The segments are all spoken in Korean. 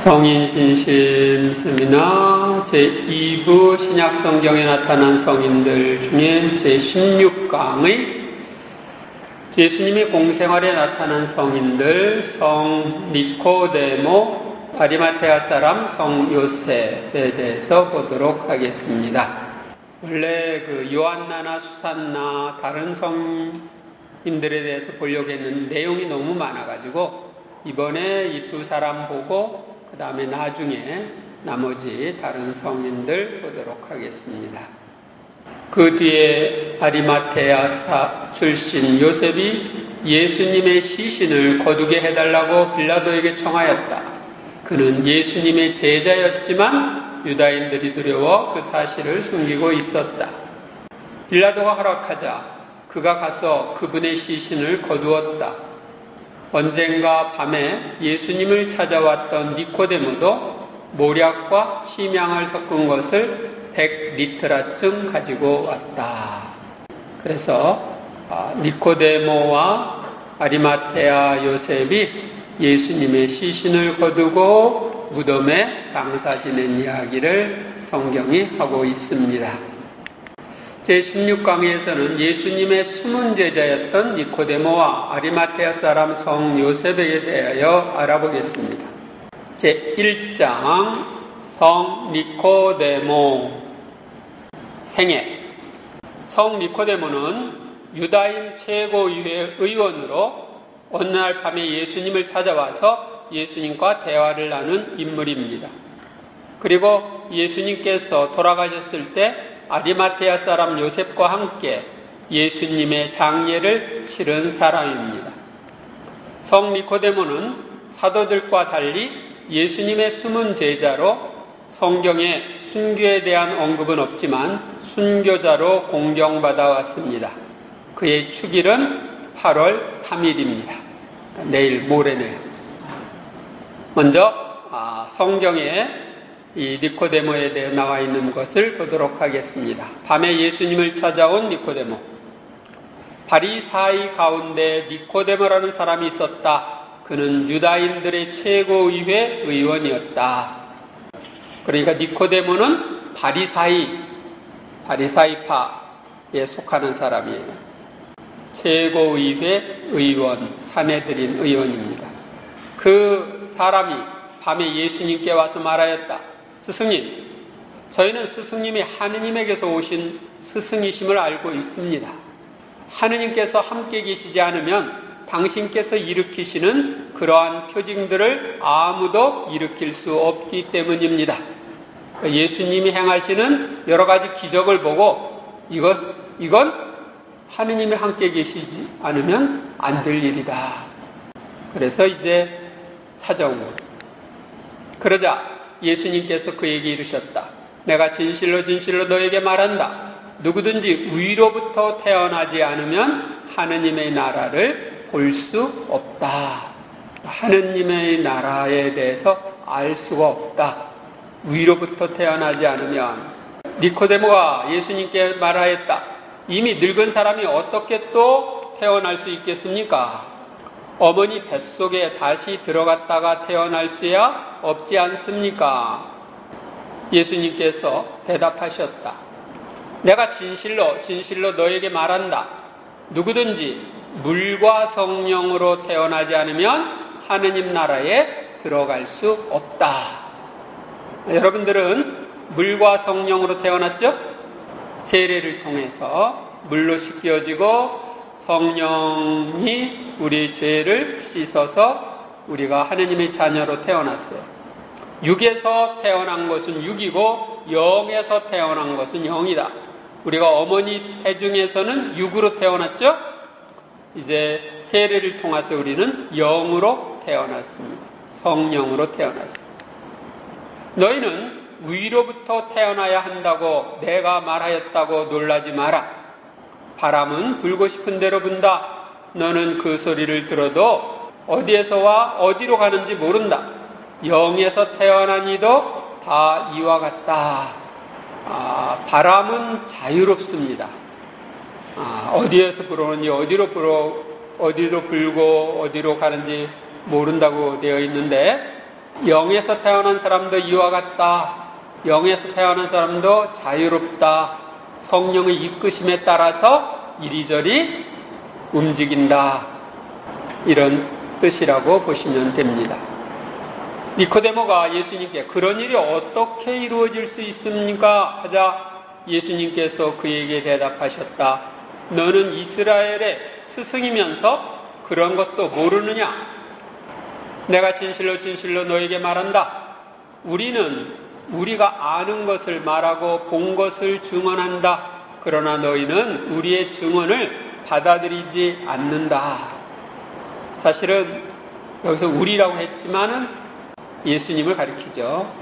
성인신심 세미나 제2부 신약성경에 나타난 성인들 중에 제16강의 예수님의 공생활에 나타난 성인들, 성 니코데모, 아리마테아 사람 성 요셉에 대해서 보도록 하겠습니다. 원래 요한나나 수산나 다른 성인들에 대해서 보려고 했는데 내용이 너무 많아가지고 이번에 이 두 사람 보고 그 다음에 나중에 나머지 다른 성인들 보도록 하겠습니다. 그 뒤에 아리마테아 출신 요셉이 예수님의 시신을 거두게 해달라고 빌라도에게 청하였다. 그는 예수님의 제자였지만 유다인들이 두려워 그 사실을 숨기고 있었다. 빌라도가 허락하자 그가 가서 그분의 시신을 거두었다. 언젠가 밤에 예수님을 찾아왔던 니코데모도 모략과 침향을 섞은 것을 100리트라쯤 가지고 왔다. 그래서 니코데모와 아리마테아 요셉이 예수님의 시신을 거두고 무덤에 장사 지낸 이야기를 성경이 하고 있습니다. 제16강에서는 예수님의 숨은 제자였던 니코데모와 아리마테아 사람 성 요셉에 대하여 알아보겠습니다. 제1장 성 니코데모 생애. 성 니코데모는 유다인 최고위회 의원으로 어느 날 밤에 예수님을 찾아와서 예수님과 대화를 나눈 인물입니다. 그리고 예수님께서 돌아가셨을 때 아리마테아 사람 요셉과 함께 예수님의 장례를 치른 사람입니다. 성 니코데모는 사도들과 달리 예수님의 숨은 제자로 성경에 순교에 대한 언급은 없지만 순교자로 공경받아 왔습니다. 그의 축일은 8월 3일입니다. 내일 모레네요. 먼저 성경에 이 니코데모에 대해 나와 있는 것을 보도록 하겠습니다. 밤에 예수님을 찾아온 니코데모. 바리사이 가운데 니코데모라는 사람이 있었다. 그는 유다인들의 최고의회 의원이었다. 그러니까 니코데모는 바리사이파에 속하는 사람이에요. 최고의회 의원, 사내들인 의원입니다. 그 사람이 밤에 예수님께 와서 말하였다. 스승님, 저희는 스승님이 하느님에게서 오신 스승이심을 알고 있습니다. 하느님께서 함께 계시지 않으면 당신께서 일으키시는 그러한 표징들을 아무도 일으킬 수 없기 때문입니다. 예수님이 행하시는 여러 가지 기적을 보고 이건 하느님이 함께 계시지 않으면 안 될 일이다. 그래서 이제 찾아온 거예요. 그러자 예수님께서 그에게 이르셨다. 내가 진실로 진실로 너에게 말한다. 누구든지 위로부터 태어나지 않으면 하느님의 나라를 볼 수 없다. 하느님의 나라에 대해서 알 수가 없다. 위로부터 태어나지 않으면. 니코데모가 예수님께 말하였다. 이미 늙은 사람이 어떻게 또 태어날 수 있겠습니까? 어머니 뱃속에 다시 들어갔다가 태어날 수야 없지 않습니까? 예수님께서 대답하셨다. 내가 진실로 너에게 말한다. 누구든지 물과 성령으로 태어나지 않으면 하느님 나라에 들어갈 수 없다. 여러분들은 물과 성령으로 태어났죠? 세례를 통해서 물로 씻겨지고 성령이 우리 죄를 씻어서 우리가 하느님의 자녀로 태어났어요. 육에서 태어난 것은 육이고 영에서 태어난 것은 영이다. 우리가 어머니 태중에서는 육으로 태어났죠? 이제 세례를 통해서 우리는 영으로 태어났습니다. 성령으로 태어났습니다. 너희는 위로부터 태어나야 한다고 내가 말하였다고 놀라지 마라. 바람은 불고 싶은 대로 분다. 너는 그 소리를 들어도 어디에서 와 어디로 가는지 모른다. 영에서 태어난 이도 다 이와 같다. 바람은 자유롭습니다. 어디에서 불어오는지 어디로 불고 어디로 가는지 모른다고 되어 있는데 영에서 태어난 사람도 이와 같다. 영에서 태어난 사람도 자유롭다. 성령의 이끄심에 따라서 이리저리 움직인다. 이런 뜻이라고 보시면 됩니다. 니코데모가 예수님께 그런 일이 어떻게 이루어질 수 있습니까? 하자 예수님께서 그에게 대답하셨다. 너는 이스라엘의 스승이면서 그런 것도 모르느냐? 내가 진실로 진실로 너에게 말한다. 우리가 아는 것을 말하고 본 것을 증언한다. 그러나 너희는 우리의 증언을 받아들이지 않는다. 사실은 여기서 우리라고 했지만은 예수님을 가리키죠.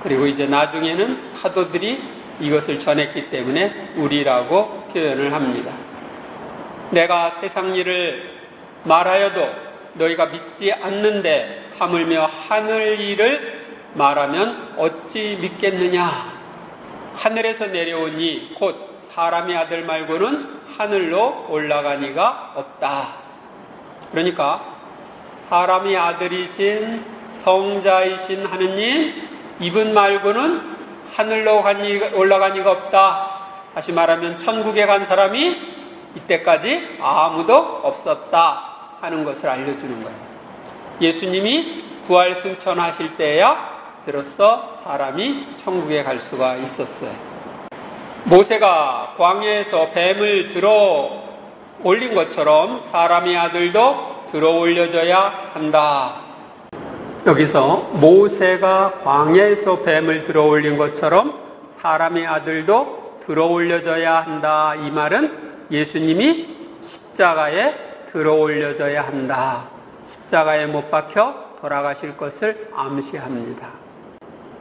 그리고 이제 나중에는 사도들이 이것을 전했기 때문에 우리라고 표현을 합니다. 내가 세상 일을 말하여도 너희가 믿지 않는데 하물며 하늘 일을 말하면 어찌 믿겠느냐? 하늘에서 내려온 이 곧 사람의 아들 말고는 하늘로 올라간 이가 없다. 그러니까 사람의 아들이신 성자이신 하느님 이분 말고는 하늘로 올라간 이가 없다. 다시 말하면 천국에 간 사람이 이때까지 아무도 없었다 하는 것을 알려주는 거예요. 예수님이 부활 승천하실 때야 비로소 사람이 천국에 갈 수가 있었어요. 모세가 광야에서 뱀을 들어 올린 것처럼 사람의 아들도 들어 올려져야 한다. 여기서 모세가 광야에서 뱀을 들어 올린 것처럼 사람의 아들도 들어 올려져야 한다. 이 말은 예수님이 십자가에 들어 올려져야 한다. 십자가에 못 박혀 돌아가실 것을 암시합니다.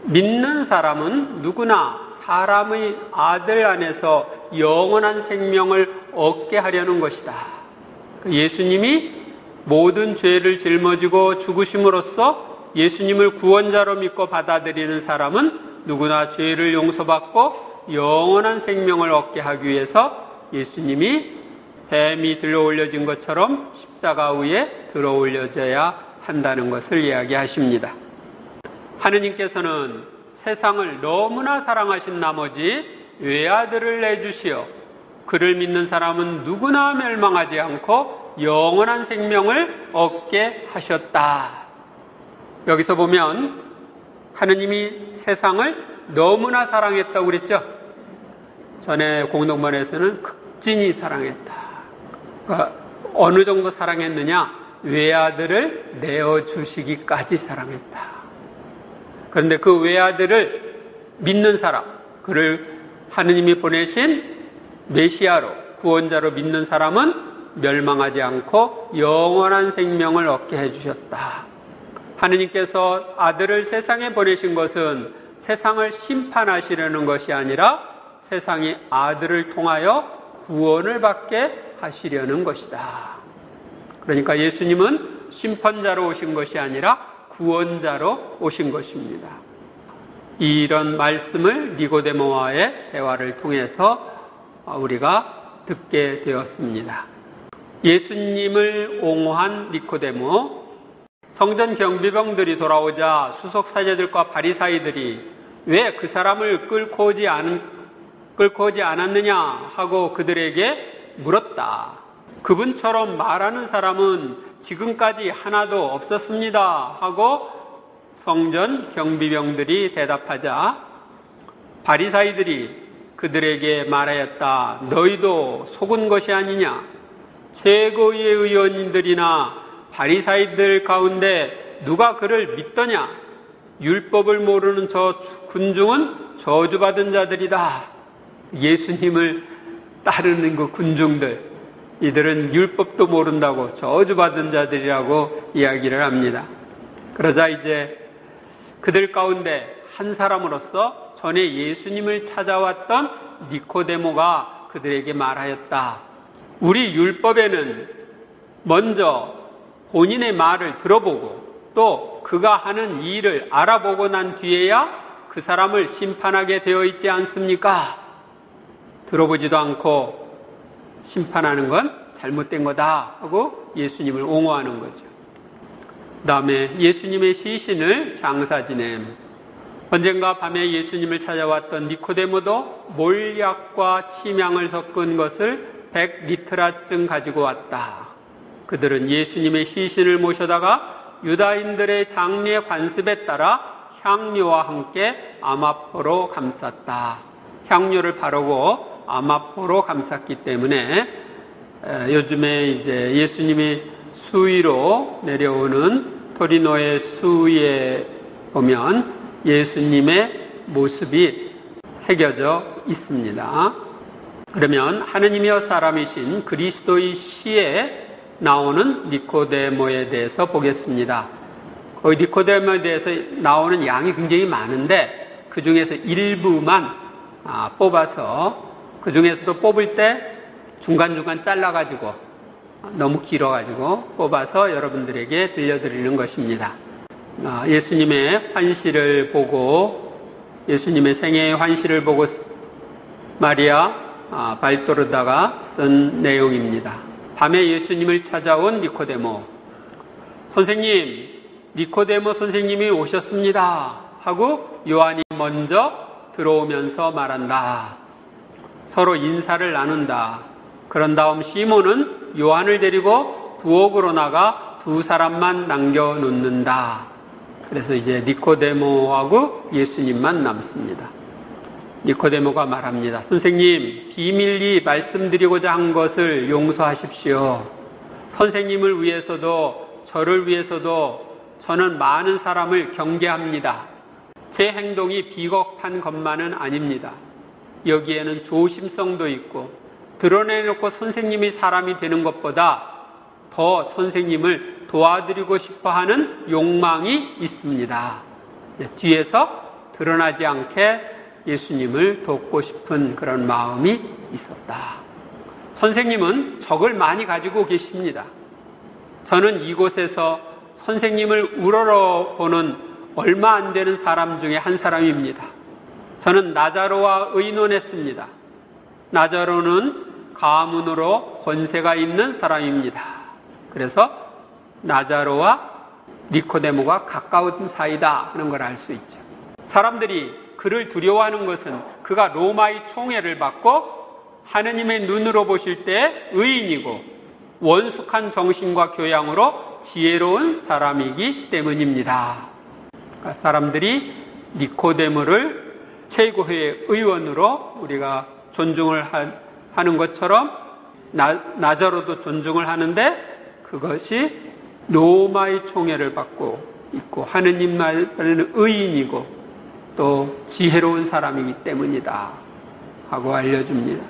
믿는 사람은 누구나 사람의 아들 안에서 영원한 생명을 얻게 하려는 것이다. 예수님이 모든 죄를 짊어지고 죽으심으로써 예수님을 구원자로 믿고 받아들이는 사람은 누구나 죄를 용서받고 영원한 생명을 얻게 하기 위해서 예수님이 뱀이 들어 올려진 것처럼 십자가 위에 들어 올려져야 한다는 것을 이야기하십니다. 하느님께서는 세상을 너무나 사랑하신 나머지 외아들을 내주시어 그를 믿는 사람은 누구나 멸망하지 않고 영원한 생명을 얻게 하셨다. 여기서 보면 하느님이 세상을 너무나 사랑했다고 그랬죠. 전에 공동번에서는 극진히 사랑했다. 그러니까 어느 정도 사랑했느냐? 외아들을 내어주시기까지 사랑했다. 그런데 그 외아들을 믿는 사람, 그를 하느님이 보내신 메시아로, 구원자로 믿는 사람은 멸망하지 않고 영원한 생명을 얻게 해주셨다. 하느님께서 아들을 세상에 보내신 것은 세상을 심판하시려는 것이 아니라 세상이 아들을 통하여 구원을 받게 하시려는 것이다. 그러니까 예수님은 심판자로 오신 것이 아니라 구원자로 오신 것입니다. 이런 말씀을 니고데모와의 대화를 통해서 우리가 듣게 되었습니다. 예수님을 옹호한 니코데모, 성전 경비병들이 돌아오자 수석 사제들과 바리사이들이 왜 그 사람을 끌고 오지 않았느냐 하고 그들에게 물었다. 그분처럼 말하는 사람은 지금까지 하나도 없었습니다 하고 성전 경비병들이 대답하자 바리사이들이 그들에게 말하였다. 너희도 속은 것이 아니냐? 최고의 의원님들이나 바리사이들 가운데 누가 그를 믿더냐? 율법을 모르는 저 군중은 저주받은 자들이다. 예수님을 따르는 그 군중들, 이들은 율법도 모른다고 저주받은 자들이라고 이야기를 합니다. 그러자 이제 그들 가운데 한 사람으로서 전에 예수님을 찾아왔던 니코데모가 그들에게 말하였다. 우리 율법에는 먼저 본인의 말을 들어보고 또 그가 하는 일을 알아보고 난 뒤에야 그 사람을 심판하게 되어 있지 않습니까? 들어보지도 않고 심판하는 건 잘못된 거다 하고 예수님을 옹호하는 거죠. 그 다음에 예수님의 시신을 장사 지냄. 언젠가 밤에 예수님을 찾아왔던 니코데모도 몰약과 침향을 섞은 것을 100리트라쯤 가지고 왔다. 그들은 예수님의 시신을 모셔다가 유다인들의 장례 관습에 따라 향료와 함께 아마포로 감쌌다. 향료를 바르고 아마포로 감쌌기 때문에 요즘에 이제 예수님이 수위로 내려오는 토리노의 수위에 보면 예수님의 모습이 새겨져 있습니다. 그러면 하느님이여 사람이신 그리스도의 시에 나오는 니코데모에 대해서 보겠습니다. 거기 니코데모에 대해서 나오는 양이 굉장히 많은데 그 중에서 일부만 뽑아서, 그 중에서도 뽑을 때 중간중간 잘라가지고 너무 길어가지고 뽑아서 여러분들에게 들려드리는 것입니다. 예수님의 환시를 보고, 예수님의 생애의 환시를 보고 마리아 발도르다가 쓴 내용입니다. 밤에 예수님을 찾아온 니코데모. 선생님, 니코데모 선생님이 오셨습니다 하고 요한이 먼저 들어오면서 말한다. 서로 인사를 나눈다. 그런 다음 시몬은 요한을 데리고 부엌으로 나가 두 사람만 남겨놓는다. 그래서 이제 니코데모하고 예수님만 남습니다. 니코데모가 말합니다. 선생님, 비밀리 말씀드리고자 한 것을 용서하십시오. 선생님을 위해서도 저를 위해서도 저는 많은 사람을 경계합니다. 제 행동이 비겁한 것만은 아닙니다. 여기에는 조심성도 있고 드러내놓고 선생님이 사람이 되는 것보다 더 선생님을 도와드리고 싶어하는 욕망이 있습니다. 뒤에서 드러나지 않게 예수님을 돕고 싶은 그런 마음이 있었다. 선생님은 적을 많이 가지고 계십니다. 저는 이곳에서 선생님을 우러러보는 얼마 안 되는 사람 중에 한 사람입니다. 저는 나자로와 의논했습니다. 나자로는 가문으로 권세가 있는 사람입니다. 그래서 나자로와 니코데모가 가까운 사이다 하는 걸 알 수 있죠. 사람들이 그를 두려워하는 것은 그가 로마의 총애를 받고 하느님의 눈으로 보실 때 의인이고 원숙한 정신과 교양으로 지혜로운 사람이기 때문입니다. 그러니까 사람들이 니코데모를 최고의 의원으로 우리가 존중을 하는 것처럼 나자로도 존중을 하는데, 그것이 로마의 총애를 받고 있고 하느님만은 의인이고 또 지혜로운 사람이기 때문이다 하고 알려줍니다.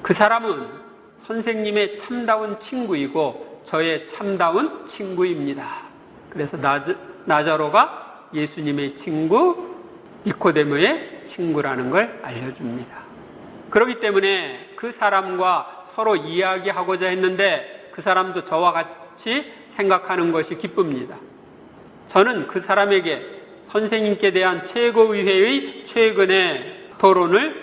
그 사람은 선생님의 참다운 친구이고 저의 참다운 친구입니다. 그래서 나자로가 예수님의 친구, 니코데모의 친구라는 걸 알려줍니다. 그렇기 때문에 그 사람과 서로 이야기하고자 했는데 그 사람도 저와 같이 생각하는 것이 기쁩니다. 저는 그 사람에게 선생님께 대한 최고의회의 최근의 토론을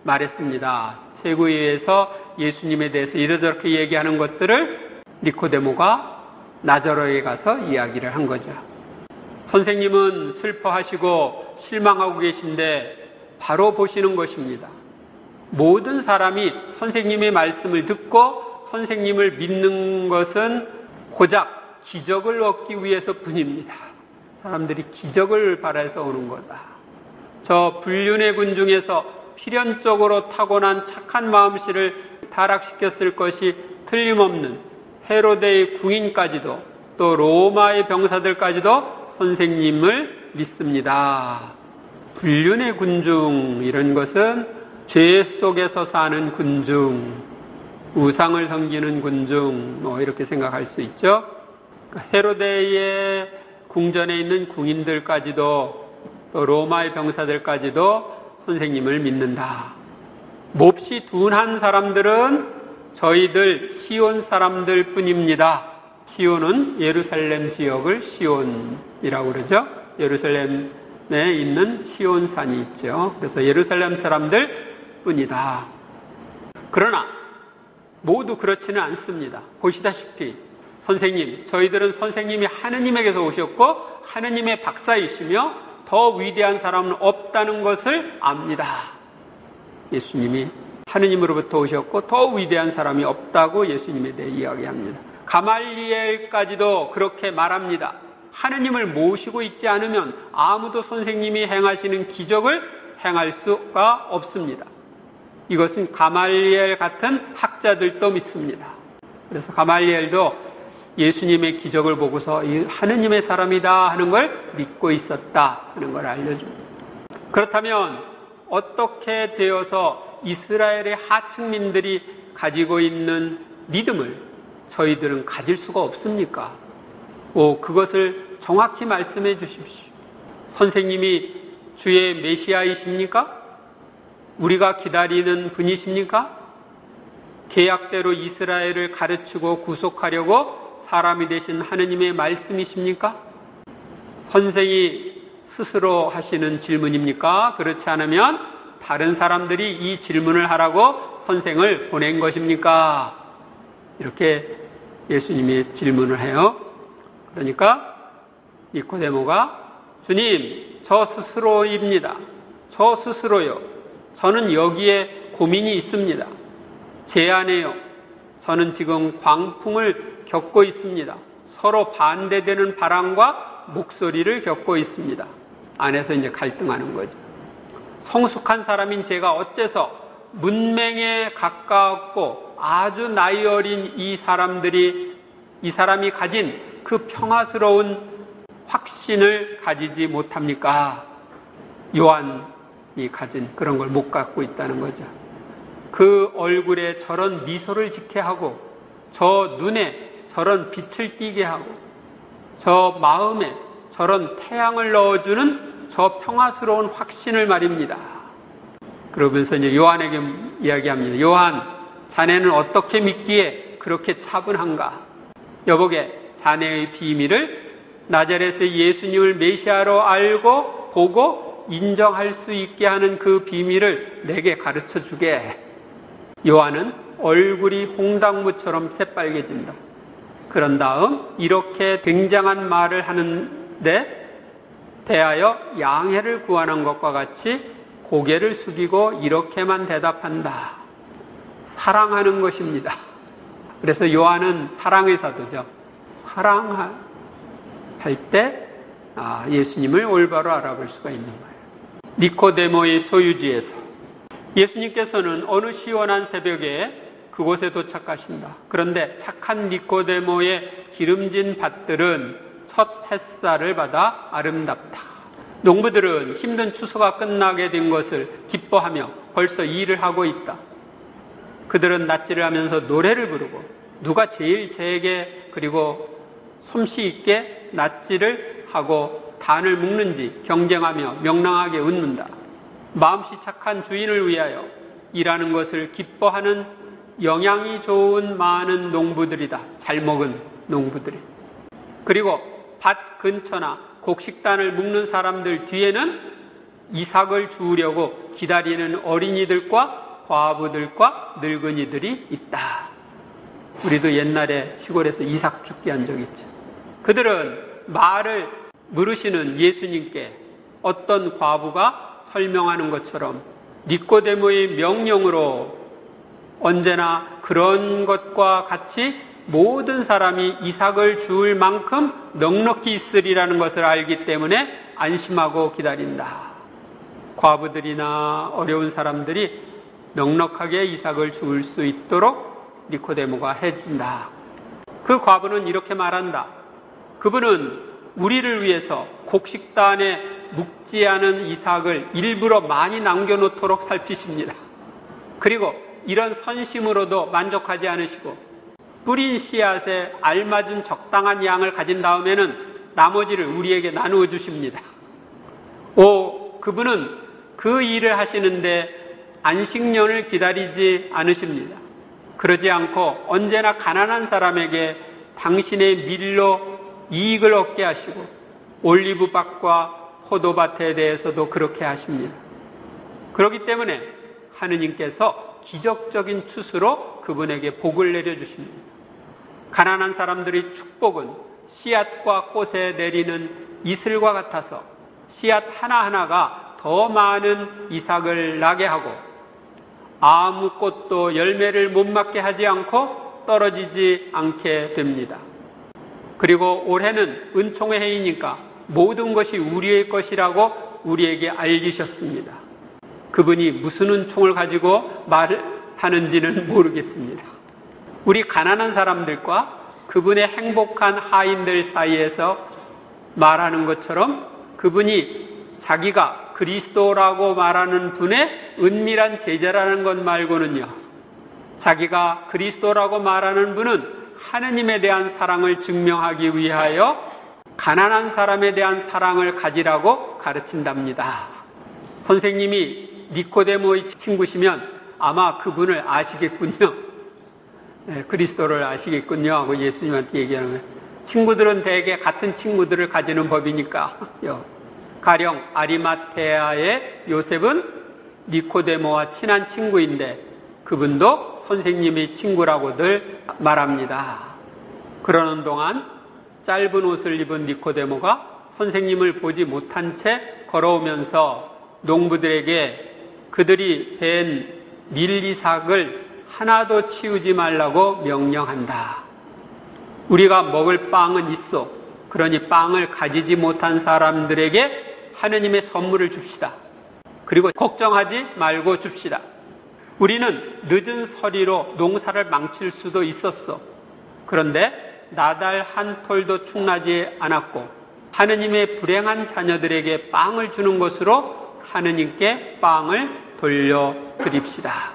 말했습니다. 최고의회에서 예수님에 대해서 이러저렇게 얘기하는 것들을 니코데모가 나자로에 가서 이야기를 한 거죠. 선생님은 슬퍼하시고 실망하고 계신데 바로 보시는 것입니다. 모든 사람이 선생님의 말씀을 듣고 선생님을 믿는 것은 고작 기적을 얻기 위해서 뿐입니다. 사람들이 기적을 바라서 오는 거다. 저 불륜의 군 중에서 필연적으로 타고난 착한 마음씨를 타락시켰을 것이 틀림없는 헤로데의 궁인까지도 또 로마의 병사들까지도 선생님을 믿습니다. 불륜의 군중, 이런 것은 죄 속에서 사는 군중, 우상을 섬기는 군중, 이렇게 생각할 수 있죠. 헤로데의 궁전에 있는 궁인들까지도 또 로마의 병사들까지도 선생님을 믿는다. 몹시 둔한 사람들은 저희들 시온 사람들 뿐입니다. 시온은 예루살렘 지역을 시온이라고 그러죠. 예루살렘에 있는 시온산이 있죠. 그래서 예루살렘 사람들 뿐이다. 그러나 모두 그렇지는 않습니다. 보시다시피 선생님, 저희들은 선생님이 하느님에게서 오셨고 하느님의 박사이시며 더 위대한 사람은 없다는 것을 압니다. 예수님이 하느님으로부터 오셨고 더 위대한 사람이 없다고 예수님에 대해 이야기합니다. 가말리엘까지도 그렇게 말합니다. 하느님을 모시고 있지 않으면 아무도 선생님이 행하시는 기적을 행할 수가 없습니다. 이것은 가말리엘 같은 학자들도 믿습니다. 그래서 가말리엘도 예수님의 기적을 보고서 하느님의 사람이다 하는 걸 믿고 있었다 하는 걸 알려줍니다. 그렇다면 어떻게 되어서 이스라엘의 하층민들이 가지고 있는 믿음을 저희들은 가질 수가 없습니까? 그것을 정확히 말씀해 주십시오. 선생님이 주의 메시아이십니까? 우리가 기다리는 분이십니까? 계약대로 이스라엘을 가르치고 구속하려고 사람이 되신 하느님의 말씀이십니까? 선생이 스스로 하시는 질문입니까? 그렇지 않으면 다른 사람들이 이 질문을 하라고 선생을 보낸 것입니까? 이렇게 예수님이 질문을 해요. 그러니까 니코데모가 주님, 저 스스로입니다. 저 스스로요. 저는 여기에 고민이 있습니다. 제 안에요. 저는 지금 광풍을 겪고 있습니다. 서로 반대되는 바람과 목소리를 겪고 있습니다. 안에서 이제 갈등하는 거죠. 성숙한 사람인 제가 어째서 문맹에 가까웠고 아주 나이 어린 이 사람이 가진 그 평화스러운 확신을 가지지 못합니까? 요한이 가진 그런 걸 못 갖고 있다는 거죠. 그 얼굴에 저런 미소를 짓게 하고 저 눈에 저런 빛을 띠게 하고 저 마음에 저런 태양을 넣어주는 저 평화스러운 확신을 말입니다. 그러면서 이제 요한에게 이야기합니다. 요한, 자네는 어떻게 믿기에 그렇게 차분한가? 여보게, 자네의 비밀을 나자렛의 예수님을 메시아로 알고 보고 인정할 수 있게 하는 그 비밀을 내게 가르쳐 주게. 요한은 얼굴이 홍당무처럼 새빨개진다. 그런 다음 이렇게 굉장한 말을 하는데 대하여 양해를 구하는 것과 같이 고개를 숙이고 이렇게만 대답한다. 사랑하는 것입니다. 그래서 요한은 사랑의 사도죠. 사랑할 때 예수님을 올바로 알아볼 수가 있는 거예요. 니코데모의 소유지에서 예수님께서는 어느 시원한 새벽에 그곳에 도착하신다. 그런데 착한 니코데모의 기름진 밭들은 첫 햇살을 받아 아름답다. 농부들은 힘든 추수가 끝나게 된 것을 기뻐하며 벌써 일을 하고 있다. 그들은 낫지를 하면서 노래를 부르고 누가 제일 재게 그리고 솜씨 있게 낫지를 하고 단을 묶는지 경쟁하며 명랑하게 웃는다. 마음씨 착한 주인을 위하여 일하는 것을 기뻐하는 영양이 좋은 많은 농부들이다. 잘 먹은 농부들이. 그리고 밭 근처나 곡식단을 묶는 사람들 뒤에는 이삭을 주우려고 기다리는 어린이들과 과부들과 늙은이들이 있다. 우리도 옛날에 시골에서 이삭 죽기 한 적 있죠. 그들은 말을 물으시는 예수님께 어떤 과부가 설명하는 것처럼 니코데모의 명령으로 언제나 그런 것과 같이 모든 사람이 이삭을 주울 만큼 넉넉히 있으리라는 것을 알기 때문에 안심하고 기다린다. 과부들이나 어려운 사람들이 넉넉하게 이삭을 주울 수 있도록 니코데모가 해준다. 그 과부는 이렇게 말한다. 그분은 우리를 위해서 곡식단에 묵지 않은 이삭을 일부러 많이 남겨놓도록 살피십니다. 그리고 이런 선심으로도 만족하지 않으시고 뿌린 씨앗에 알맞은 적당한 양을 가진 다음에는 나머지를 우리에게 나누어 주십니다. 그분은 그 일을 하시는데 안식년을 기다리지 않으십니다. 그러지 않고 언제나 가난한 사람에게 당신의 밀로 이익을 얻게 하시고 올리브밭과 포도밭에 대해서도 그렇게 하십니다. 그렇기 때문에 하느님께서 기적적인 추수로 그분에게 복을 내려주십니다. 가난한 사람들의 축복은 씨앗과 꽃에 내리는 이슬과 같아서 씨앗 하나하나가 더 많은 이삭을 나게 하고 아무 꽃도 열매를 못 맺게 하지 않고 떨어지지 않게 됩니다. 그리고 올해는 은총의 해이니까 모든 것이 우리의 것이라고 우리에게 알리셨습니다. 그분이 무슨 은총을 가지고 말하는지는 모르겠습니다. 우리 가난한 사람들과 그분의 행복한 하인들 사이에서 말하는 것처럼 그분이 자기가 그리스도라고 말하는 분의 은밀한 제자라는 것 말고는요, 자기가 그리스도라고 말하는 분은 하느님에 대한 사랑을 증명하기 위하여 가난한 사람에 대한 사랑을 가지라고 가르친답니다. 선생님이 니코데모의 친구시면 아마 그분을 아시겠군요. 네, 그리스도를 아시겠군요 하고 예수님한테 얘기하는 거예요. 친구들은 대개 같은 친구들을 가지는 법이니까요. 가령 아리마테아의 요셉은 니코데모와 친한 친구인데 그분도 선생님이 친구라고들 말합니다. 그러는 동안 짧은 옷을 입은 니코데모가 선생님을 보지 못한 채 걸어오면서 농부들에게 그들이 벤 밀리삭을 하나도 치우지 말라고 명령한다. 우리가 먹을 빵은 있어. 그러니 빵을 가지지 못한 사람들에게 하느님의 선물을 줍시다. 그리고 걱정하지 말고 줍시다. 우리는 늦은 서리로 농사를 망칠 수도 있었어. 그런데 나달 한 톨도 충나지 않았고 하느님의 불행한 자녀들에게 빵을 주는 것으로 하느님께 빵을 돌려드립시다.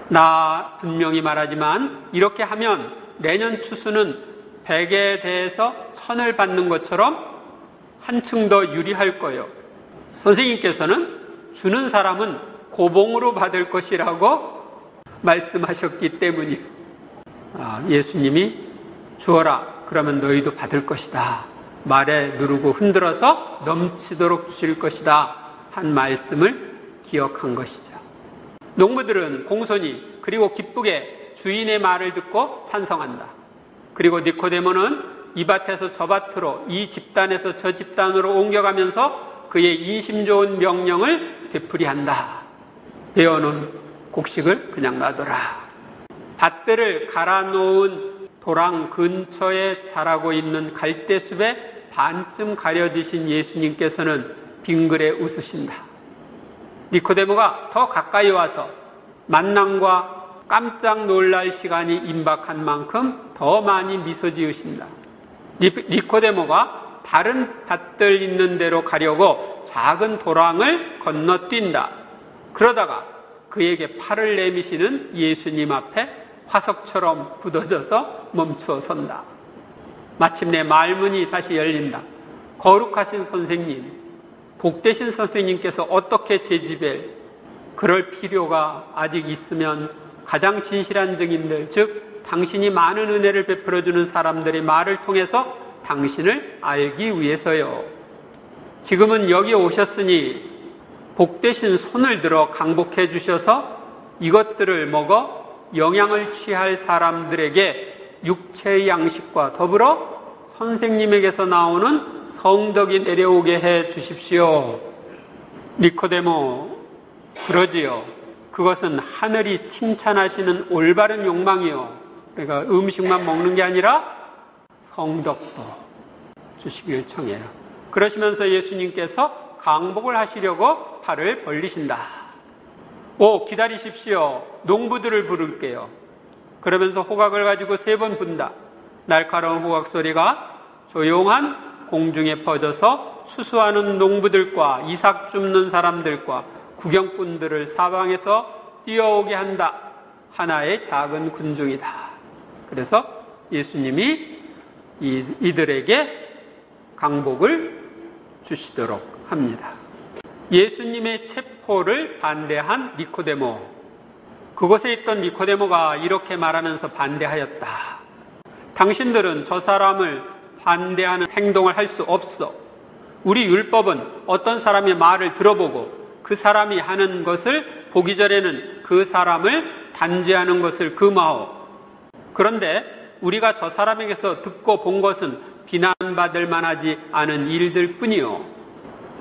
나 분명히 말하지만 이렇게 하면 내년 추수는 100에 대해서 1000을 받는 것처럼 한층 더 유리할 거예요. 선생님께서는 주는 사람은 고봉으로 받을 것이라고 말씀하셨기 때문이에요. 예수님이 주어라 그러면 너희도 받을 것이다. 말에 누르고 흔들어서 넘치도록 주실 것이다 한 말씀을 기억한 것이죠. 농부들은 공손히 그리고 기쁘게 주인의 말을 듣고 찬성한다. 그리고 니코데모는 이 밭에서 저 밭으로 이 집단에서 저 집단으로 옮겨가면서 그의 인심 좋은 명령을 되풀이한다. 베어놓은 곡식을 그냥 놔둬라. 밭들을 갈아놓은 도랑 근처에 자라고 있는 갈대숲에 반쯤 가려지신 예수님께서는 빙그레 웃으신다. 니코데모가 더 가까이 와서 만남과 깜짝 놀랄 시간이 임박한 만큼 더 많이 미소 지으신다. 니코데모가 다른 밭들 있는 데로 가려고 작은 도랑을 건너뛴다. 그러다가 그에게 팔을 내미시는 예수님 앞에 화석처럼 굳어져서 멈추어 선다. 마침내 말문이 다시 열린다. 거룩하신 선생님, 복되신 선생님께서 어떻게 제 집에 그럴 필요가 아직 있으면 가장 진실한 증인들, 즉 당신이 많은 은혜를 베풀어주는 사람들의 말을 통해서 당신을 알기 위해서요. 지금은 여기 오셨으니 복되신 손을 들어 강복해 주셔서 이것들을 먹어 영양을 취할 사람들에게 육체의 양식과 더불어 선생님에게서 나오는 성덕이 내려오게 해 주십시오. 니코데모, 그러지요. 그것은 하늘이 칭찬하시는 올바른 욕망이요. 그러니까 음식만 먹는 게 아니라 성덕도 주시길 청해요. 그러시면서 예수님께서 강복을 하시려고 팔을 벌리신다. 기다리십시오. 농부들을 부를게요. 그러면서 호각을 가지고 3번 분다. 날카로운 호각 소리가 조용한 공중에 퍼져서 추수하는 농부들과 이삭 줍는 사람들과 구경꾼들을 사방에서 뛰어오게 한다. 하나의 작은 군중이다. 그래서 예수님이 이들에게 강복을 주시도록 합니다. 예수님의 체포를 반대한 니코데모. 그곳에 있던 니코데모가 이렇게 말하면서 반대하였다. 당신들은 저 사람을 반대하는 행동을 할 수 없어. 우리 율법은 어떤 사람의 말을 들어보고 그 사람이 하는 것을 보기 전에는 그 사람을 단죄하는 것을 금하오. 그런데 우리가 저 사람에게서 듣고 본 것은 비난받을 만하지 않은 일들 뿐이요.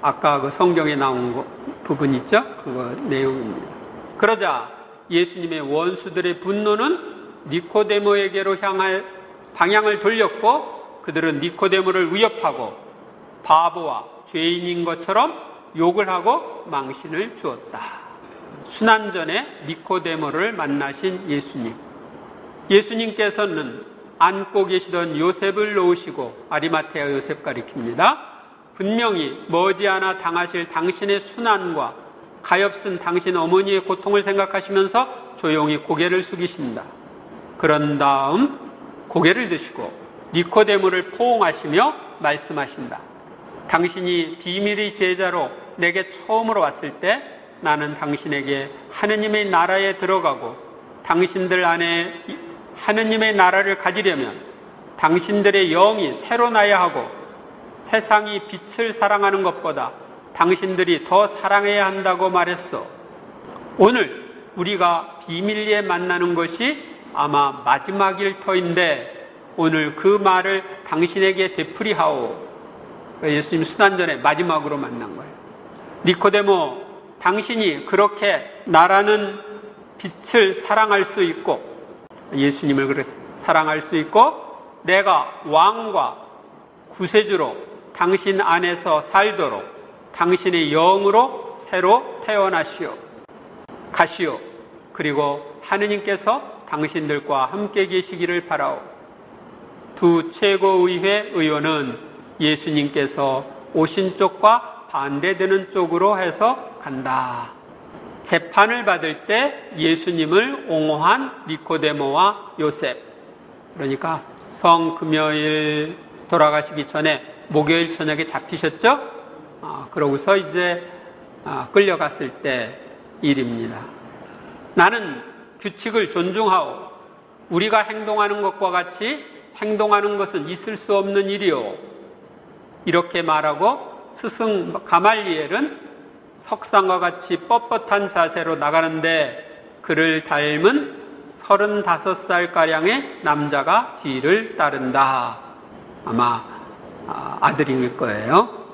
아까 그 성경에 나온 부분 있죠? 그거 내용입니다. 그러자 예수님의 원수들의 분노는 니코데모에게로 향할 방향을 돌렸고, 그들은 니코데모를 위협하고 바보와 죄인인 것처럼 욕을 하고 망신을 주었다. 순환전에 니코데모를 만나신 예수님. 예수님께서는 안고 계시던 요셉을 놓으시고, 아리마테아 요셉 가리킵니다. 분명히 머지않아 당하실 당신의 순환과 가엾은 당신 어머니의 고통을 생각하시면서 조용히 고개를 숙이신다. 그런 다음 고개를 드시고 니코데모를 포옹하시며 말씀하신다. 당신이 비밀의 제자로 내게 처음으로 왔을 때 나는 당신에게 하느님의 나라에 들어가고 당신들 안에 하느님의 나라를 가지려면 당신들의 영이 새로 나야 하고 세상이 빛을 사랑하는 것보다 당신들이 더 사랑해야 한다고 말했어. 오늘 우리가 비밀리에 만나는 것이 아마 마지막일 터인데 오늘 그 말을 당신에게 되풀이하오. 예수님 순환전에 마지막으로 만난 거예요. 니코데모, 당신이 그렇게 나라는 빛을 사랑할 수 있고, 예수님을 그래서 사랑할 수 있고, 내가 왕과 구세주로 당신 안에서 살도록 당신의 영으로 새로 태어나시오. 가시오. 그리고 하느님께서 당신들과 함께 계시기를 바라오. 두 최고의회 의원은 예수님께서 오신 쪽과 반대되는 쪽으로 해서 간다. 재판을 받을 때 예수님을 옹호한 니코데모와 요셉, 그러니까 성금요일 돌아가시기 전에 목요일 저녁에 잡히셨죠? 그러고서 이제 끌려갔을 때 일입니다. 나는 규칙을 존중하오. 우리가 행동하는 것과 같이 행동하는 것은 있을 수 없는 일이오. 이렇게 말하고 스승 가말리엘은 석상과 같이 뻣뻣한 자세로 나가는데 그를 닮은 35살가량의 남자가 뒤를 따른다. 아마 아들일 거예요.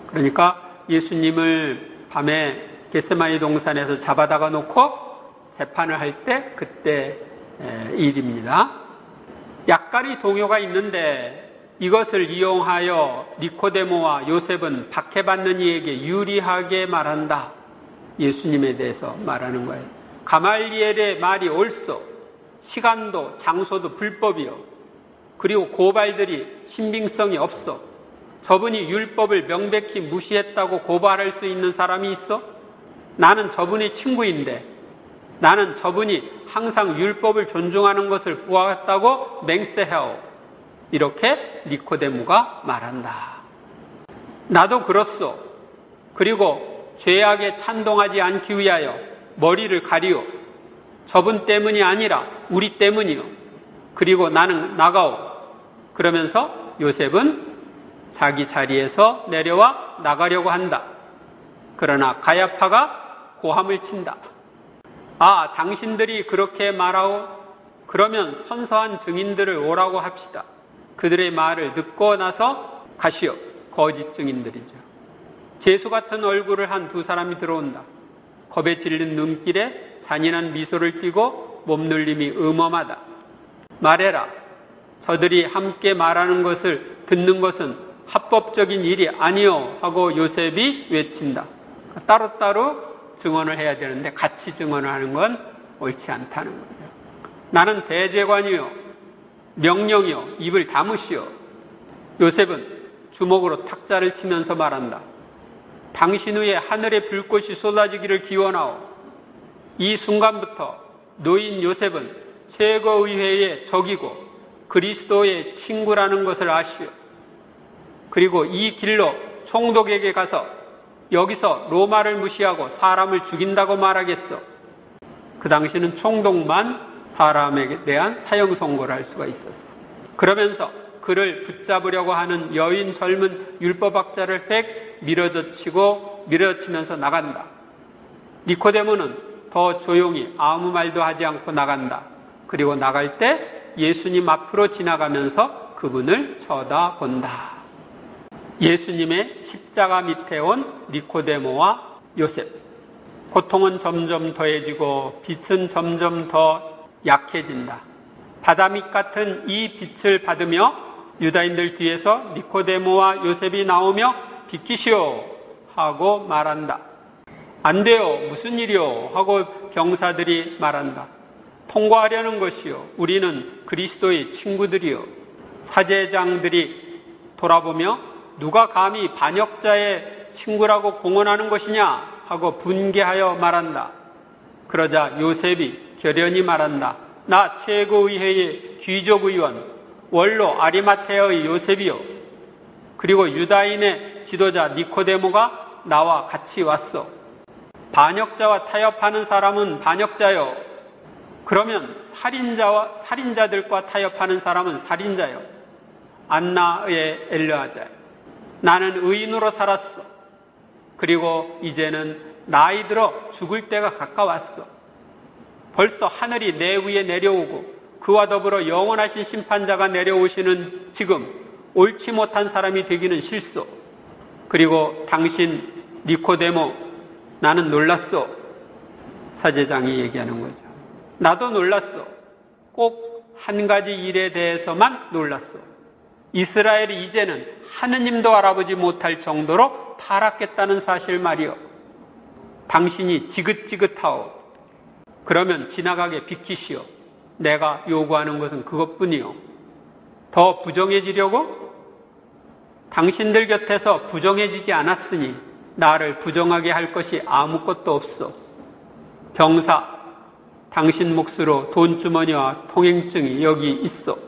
그러니까 예수님을 밤에 겟세마니 동산에서 잡아다가 놓고 재판을 할 때 그때 일입니다. 약간의 동요가 있는데 이것을 이용하여 니코데모와 요셉은 박해받는 이에게 유리하게 말한다. 예수님에 대해서 말하는 거예요. 가말리엘의 말이 옳소. 시간도 장소도 불법이요. 그리고 고발들이 신빙성이 없어. 저분이 율법을 명백히 무시했다고 고발할 수 있는 사람이 있어? 나는 저분의 친구인데, 나는 저분이 항상 율법을 존중하는 것을 보았다고 맹세하오. 이렇게 니코데모가 말한다. 나도 그렇소. 그리고 죄악에 찬동하지 않기 위하여 머리를 가리오. 저분 때문이 아니라 우리 때문이요. 그리고 나는 나가오. 그러면서 요셉은 자기 자리에서 내려와 나가려고 한다. 그러나 가야파가 고함을 친다. 아, 당신들이 그렇게 말하오? 그러면 선서한 증인들을 오라고 합시다. 그들의 말을 듣고 나서 가시오. 거짓 증인들이죠. 제수 같은 얼굴을 한 두 사람이 들어온다. 겁에 질린 눈길에 잔인한 미소를 띠고 몸놀림이 음험하다. 말해라. 저들이 함께 말하는 것을 듣는 것은 합법적인 일이 아니오 하고 요셉이 외친다. 따로따로 증언을 해야 되는데 같이 증언을 하는 건 옳지 않다는 거죠. 나는 대제관이요. 명령이요. 입을 다무시오. 요셉은 주먹으로 탁자를 치면서 말한다. 당신 위에 하늘의 불꽃이 쏟아지기를 기원하오. 이 순간부터 노인 요셉은 최고의회의 적이고 그리스도의 친구라는 것을 아시오. 그리고 이 길로 총독에게 가서 여기서 로마를 무시하고 사람을 죽인다고 말하겠어. 그 당시는 총독만 사람에 대한 사형 선고를 할 수가 있었어. 그러면서 그를 붙잡으려고 하는 여인 젊은 율법학자를 획 밀어젖히면서 나간다. 니코데모는 더 조용히 아무 말도 하지 않고 나간다. 그리고 나갈 때 예수님 앞으로 지나가면서 그분을 쳐다본다. 예수님의 십자가 밑에 온 니코데모와 요셉. 고통은 점점 더해지고 빛은 점점 더 약해진다. 바다밑 같은 이 빛을 받으며 유다인들 뒤에서 니코데모와 요셉이 나오며 비키시오 하고 말한다. 안 돼요. 무슨 일이요? 하고 병사들이 말한다. 통과하려는 것이요. 우리는 그리스도의 친구들이요. 사제장들이 돌아보며 누가 감히 반역자의 친구라고 공언하는 것이냐 하고 분개하여 말한다. 그러자 요셉이 결연히 말한다. 나 최고의회의 귀족의원 원로 아리마테아의 요셉이요. 그리고 유다인의 지도자 니코데모가 나와 같이 왔어. 반역자와 타협하는 사람은 반역자요. 그러면 살인자들과 타협하는 사람은 살인자요. 안나의 엘르아자요. 나는 의인으로 살았어. 그리고 이제는 나이 들어 죽을 때가 가까웠어. 벌써 하늘이 내 위에 내려오고 그와 더불어 영원하신 심판자가 내려오시는 지금 옳지 못한 사람이 되기는 싫소. 그리고 당신 니코데모 나는 놀랐어. 사제장이 얘기하는 거죠. 나도 놀랐어. 꼭 한 가지 일에 대해서만 놀랐어. 이스라엘이 이제는 하느님도 알아보지 못할 정도로 타락했다는 사실 말이요. 당신이 지긋지긋하오. 그러면 지나가게 비키시오. 내가 요구하는 것은 그것뿐이요. 더 부정해지려고? 당신들 곁에서 부정해지지 않았으니 나를 부정하게 할 것이 아무것도 없어. 병사, 당신 몫으로 돈주머니와 통행증이 여기 있어.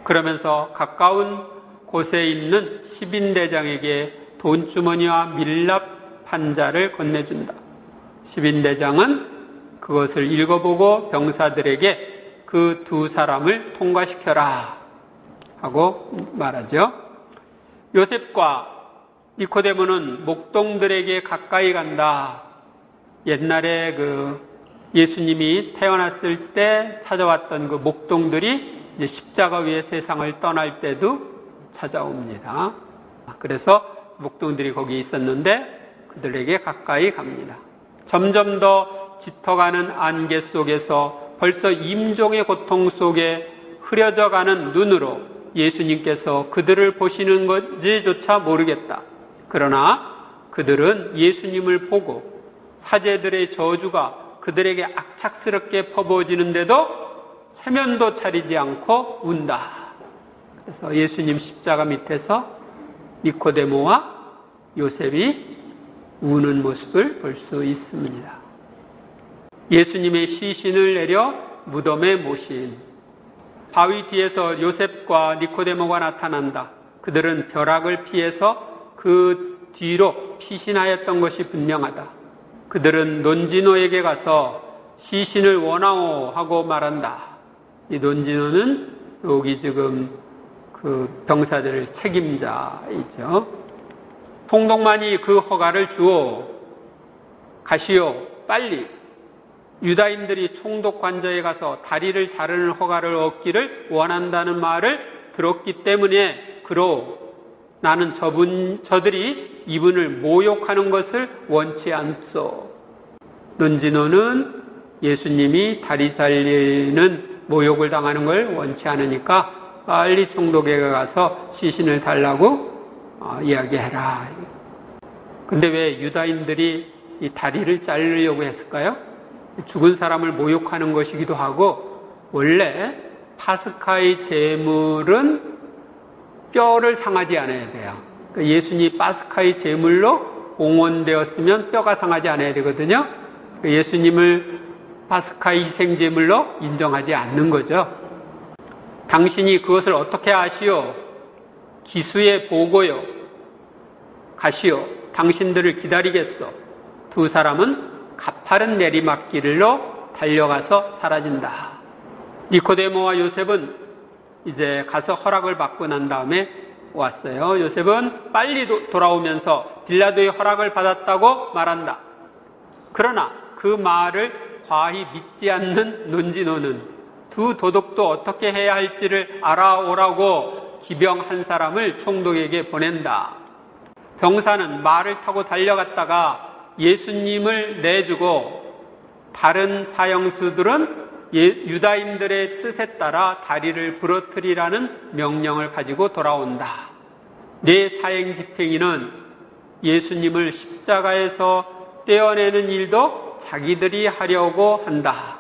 그러면서 가까운 곳에 있는 시빈대장에게 돈주머니와 밀랍 판자를 건네준다. 시빈대장은 그것을 읽어보고 병사들에게 그 두 사람을 통과시켜라 하고 말하죠. 요셉과 니코데모는 목동들에게 가까이 간다. 옛날에 예수님이 태어났을 때 찾아왔던 그 목동들이 이제 십자가 위에 세상을 떠날 때도 찾아옵니다. 그래서 목동들이 거기 있었는데 그들에게 가까이 갑니다. 점점 더 짙어가는 안개 속에서 벌써 임종의 고통 속에 흐려져가는 눈으로 예수님께서 그들을 보시는 건지조차 모르겠다. 그러나 그들은 예수님을 보고 사제들의 저주가 그들에게 악착스럽게 퍼부어지는데도 체면도 차리지 않고 운다. 그래서 예수님 십자가 밑에서 니코데모와 요셉이 우는 모습을 볼 수 있습니다. 예수님의 시신을 내려 무덤에 모신 바위 뒤에서 요셉과 니코데모가 나타난다. 그들은 벼락을 피해서 그 뒤로 피신하였던 것이 분명하다. 그들은 논지노에게 가서 시신을 원하오 하고 말한다. 이 논지노는 여기 지금 그 병사들 책임자이죠. 총독만이 그 허가를 주오. 가시오. 빨리. 유다인들이 총독 관저에 가서 다리를 자르는 허가를 얻기를 원한다는 말을 들었기 때문에 그로 나는 저들이 이분을 모욕하는 것을 원치 않소. 논지노는 예수님이 다리 잘리는 모욕을 당하는 걸 원치 않으니까 빨리 총독에게 가서 시신을 달라고 이야기해라. 근데 왜 유다인들이 이 다리를 자르려고 했을까요? 죽은 사람을 모욕하는 것이기도 하고, 원래 파스카의 제물은 뼈를 상하지 않아야 돼요. 그러니까 예수님이 파스카의 제물로 봉헌되었으면 뼈가 상하지 않아야 되거든요. 예수님을 파스카의 희생제물로 인정하지 않는 거죠. 당신이 그것을 어떻게 아시오? 기수에 보고요. 가시오. 당신들을 기다리겠소. 두 사람은 가파른 내리막길로 달려가서 사라진다. 니코데모와 요셉은 이제 가서 허락을 받고 난 다음에 왔어요. 요셉은 빨리 돌아오면서 빌라도의 허락을 받았다고 말한다. 그러나 그 말을 과히 믿지 않는 논지노는 두 도독도 어떻게 해야 할지를 알아오라고 기병 한 사람을 총독에게 보낸다. 병사는 말을 타고 달려갔다가 예수님을 내주고 다른 사형수들은 유다인들의 뜻에 따라 다리를 부러뜨리라는 명령을 가지고 돌아온다. 네 사형 집행인은 예수님을 십자가에서 떼어내는 일도 자기들이 하려고 한다.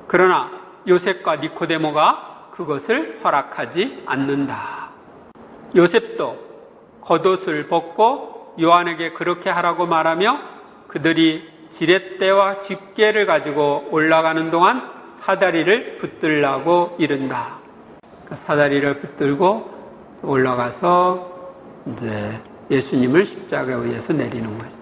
그러나 요셉과 니코데모가 그것을 허락하지 않는다. 요셉도 겉옷을 벗고 요한에게 그렇게 하라고 말하며 그들이 지렛대와 집게를 가지고 올라가는 동안 사다리를 붙들라고 이른다. 사다리를 붙들고 올라가서 이제 예수님을 십자가 위에서 내리는 거죠.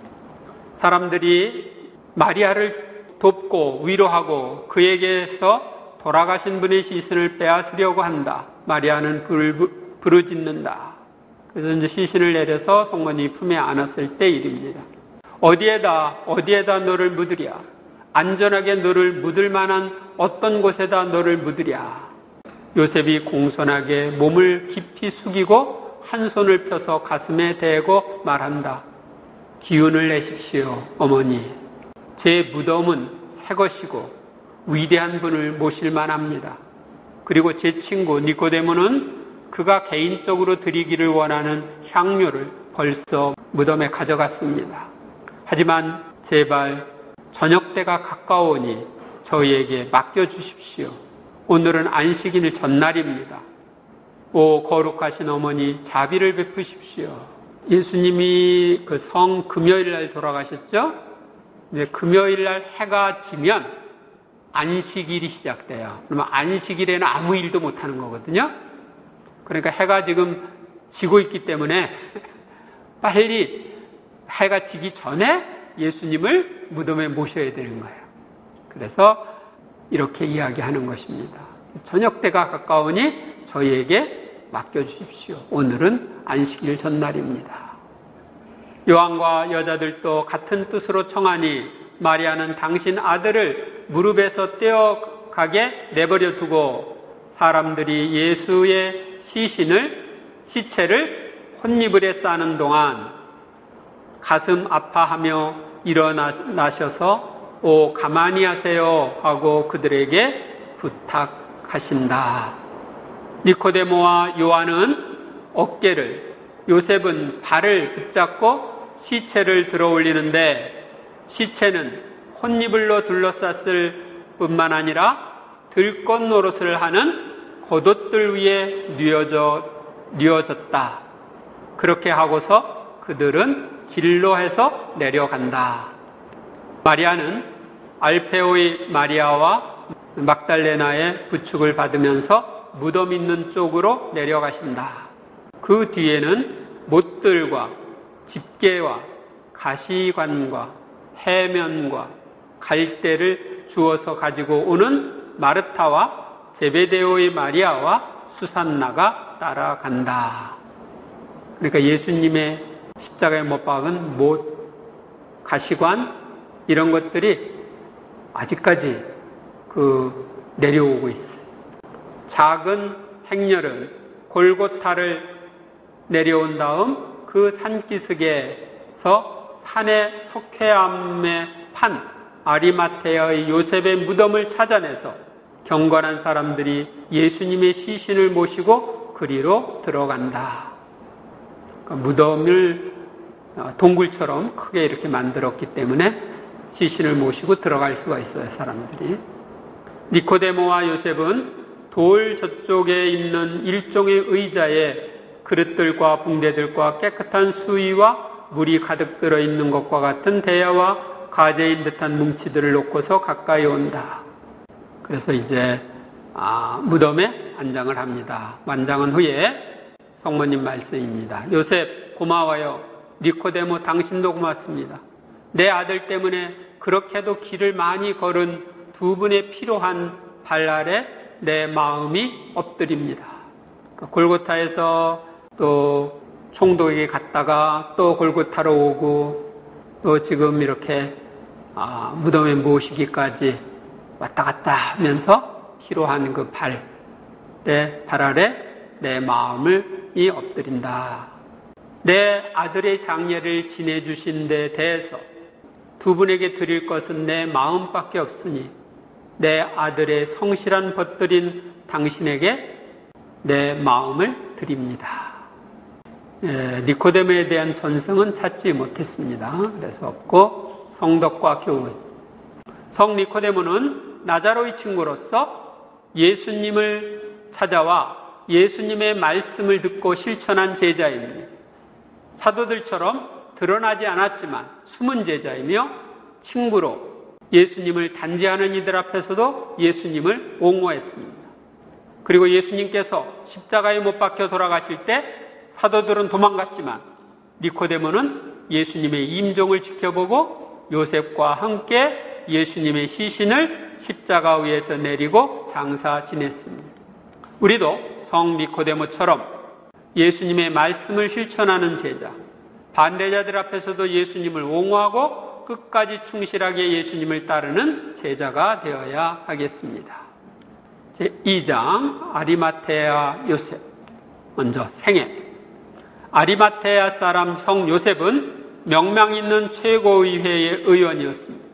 사람들이 마리아를 돕고 위로하고 그에게서 돌아가신 분의 시신을 빼앗으려고 한다. 마리아는 부르짖는다. 그래서 이제 시신을 내려서 성모님 품에 안았을 때 일입니다. 어디에다 너를 묻으랴? 안전하게 너를 묻을 만한 어떤 곳에다 너를 묻으랴? 요셉이 공손하게 몸을 깊이 숙이고 한 손을 펴서 가슴에 대고 말한다. 기운을 내십시오, 어머니. 제 무덤은 새 것이고 위대한 분을 모실 만합니다. 그리고 제 친구 니코데모는 그가 개인적으로 드리기를 원하는 향료를 벌써 무덤에 가져갔습니다. 하지만 제발 저녁 때가 가까우니 저희에게 맡겨주십시오. 오늘은 안식일 전날입니다. 오 거룩하신 어머니, 자비를 베푸십시오. 예수님이 그 성 금요일 날 돌아가셨죠? 이제 금요일 날 해가 지면 안식일이 시작돼요. 그러면 안식일에는 아무 일도 못 하는 거거든요. 그러니까 해가 지금 지고 있기 때문에 빨리 해가 지기 전에 예수님을 무덤에 모셔야 되는 거예요. 그래서 이렇게 이야기하는 것입니다. 저녁 때가 가까우니 저희에게 맡겨주십시오. 오늘은 안식일 전날입니다. 요한과 여자들도 같은 뜻으로 청하니 마리아는 당신 아들을 무릎에서 떼어가게 내버려 두고 사람들이 예수의 시체를 혼이불에 싸는 동안 가슴 아파하며 일어나셔서 오 가만히 하세요 하고 그들에게 부탁하신다. 니코데모와 요한은 어깨를, 요셉은 발을 붙잡고 시체를 들어 올리는데 시체는 혼이불로 둘러쌌을 뿐만 아니라 들꽃 노릇을 하는 겉옷들 위에 뉘어졌다. 그렇게 하고서 그들은 길로 해서 내려간다. 마리아는 알페오의 마리아와 막달레나의 부축을 받으면서 무덤 있는 쪽으로 내려가신다. 그 뒤에는 못들과 집게와 가시관과 해면과 갈대를 주워서 가지고 오는 마르타와 제베데오의 마리아와 수산나가 따라간다. 그러니까 예수님의 십자가에 못 박은 못, 가시관 이런 것들이 아직까지 내려오고 있어요. 작은 행렬은 골고타를 내려온 다음 그 산기슭에서 산의 석회암에 판 아리마테아의 요셉의 무덤을 찾아내서 경건한 사람들이 예수님의 시신을 모시고 그리로 들어간다. 그러니까 무덤을 동굴처럼 크게 이렇게 만들었기 때문에 시신을 모시고 들어갈 수가 있어요, 사람들이. 니코데모와 요셉은 돌 저쪽에 있는 일종의 의자에 그릇들과 붕대들과 깨끗한 수의와 물이 가득 들어있는 것과 같은 대야와 가재인 듯한 뭉치들을 놓고서 가까이 온다. 그래서 이제 무덤에 안장을 합니다. 완장한 후에 성모님 말씀입니다. 요셉 고마워요. 니코데모 당신도 고맙습니다. 내 아들 때문에 그렇게도 길을 많이 걸은 두 분의 필요한 발 아래 내 마음이 엎드립니다. 골고타에서 또 총독에게 갔다가 또 골고타로 오고 또 지금 이렇게 무덤에 모시기까지 왔다 갔다 하면서 피로 한 그 발 아래 내 마음을 엎드린다. 내 아들의 장례를 지내주신 데 대해서 두 분에게 드릴 것은 내 마음밖에 없으니 내 아들의 성실한 벗들인 당신에게 내 마음을 드립니다. 니코데모에 대한 전승은 찾지 못했습니다. 그래서 없고 성덕과 교훈. 성 니코데모는 나자로의 친구로서 예수님을 찾아와 예수님의 말씀을 듣고 실천한 제자입니다. 사도들처럼 드러나지 않았지만 숨은 제자이며 친구로 예수님을 단지하는 이들 앞에서도 예수님을 옹호했습니다. 그리고 예수님께서 십자가에 못 박혀 돌아가실 때 사도들은 도망갔지만 니코데모는 예수님의 임종을 지켜보고 요셉과 함께 예수님의 시신을 십자가 위에서 내리고 장사 지냈습니다. 우리도 성 니코데모처럼 예수님의 말씀을 실천하는 제자, 반대자들 앞에서도 예수님을 옹호하고 끝까지 충실하게 예수님을 따르는 제자가 되어야 하겠습니다. 제2장 아리마테아 요셉. 먼저 생애. 아리마테아 사람 성 요셉은 명망 있는 최고의회의 의원이었습니다.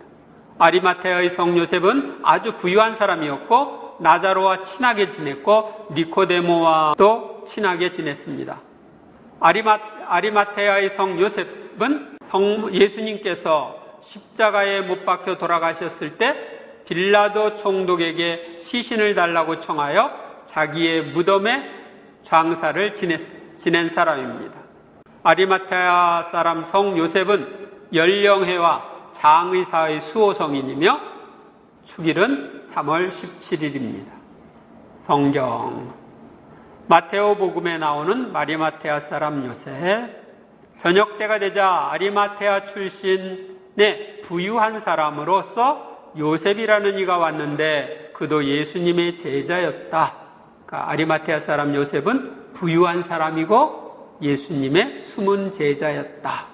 아리마테아의 성 요셉은 아주 부유한 사람이었고 나자로와 친하게 지냈고 니코데모와도 친하게 지냈습니다. 아리마테아의 성 요셉은 예수님께서 십자가에 못 박혀 돌아가셨을 때 빌라도 총독에게 시신을 달라고 청하여 자기의 무덤에 장사를 지낸 사람입니다. 아리마테아 사람 성 요셉은 연령회와 장의사의 수호성인이며 축일은 3월 17일입니다. 성경 마테오복음에 나오는 아리마테아 사람 요셉. 저녁 때가 되자 아리마테아 출신의 부유한 사람으로서 요셉이라는 이가 왔는데 그도 예수님의 제자였다. 그러니까 아리마테아 사람 요셉은 부유한 사람이고 예수님의 숨은 제자였다.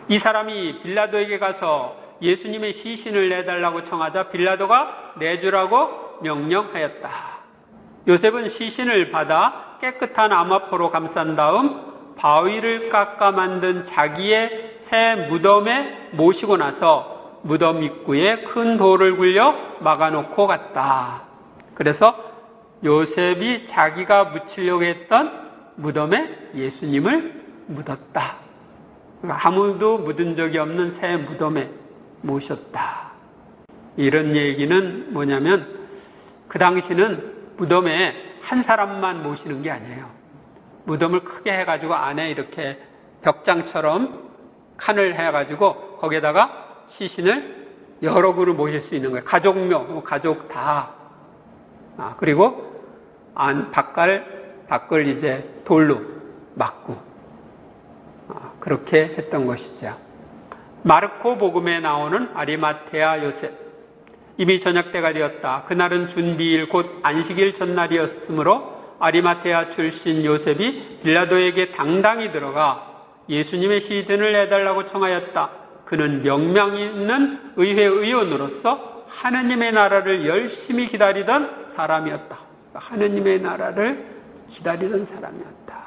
이 사람이 빌라도에게 가서 예수님의 시신을 내달라고 청하자 빌라도가 내주라고 명령하였다. 요셉은 시신을 받아 깨끗한 암화포로 감싼 다음 바위를 깎아 만든 자기의 새 무덤에 모시고 나서 무덤 입구에 큰 돌을 굴려 막아놓고 갔다. 그래서 요셉이 자기가 묻히려고 했던 무덤에 예수님을 묻었다. 아무도 묻은 적이 없는 새 무덤에 모셨다. 이런 얘기는 뭐냐면 그 당시는 무덤에 한 사람만 모시는 게 아니에요. 무덤을 크게 해가지고 안에 이렇게 벽장처럼 칸을 해가지고 거기에다가 시신을 여러 그루 모실 수 있는 거예요. 가족묘, 가족 다. 그리고 밖을 이제 돌로 막고 그렇게 했던 것이죠. 마르코 복음에 나오는 아리마테아 요셉. 이미 저녁 때가 되었다. 그날은 준비일 곧 안식일 전날이었으므로 아리마테아 출신 요셉이 빌라도에게 당당히 들어가 예수님의 시신을 내달라고 청하였다. 그는 명망 있는 의회 의원으로서 하느님의 나라를 열심히 기다리던 사람이었다. 하느님의 나라를 기다리던 사람이었다.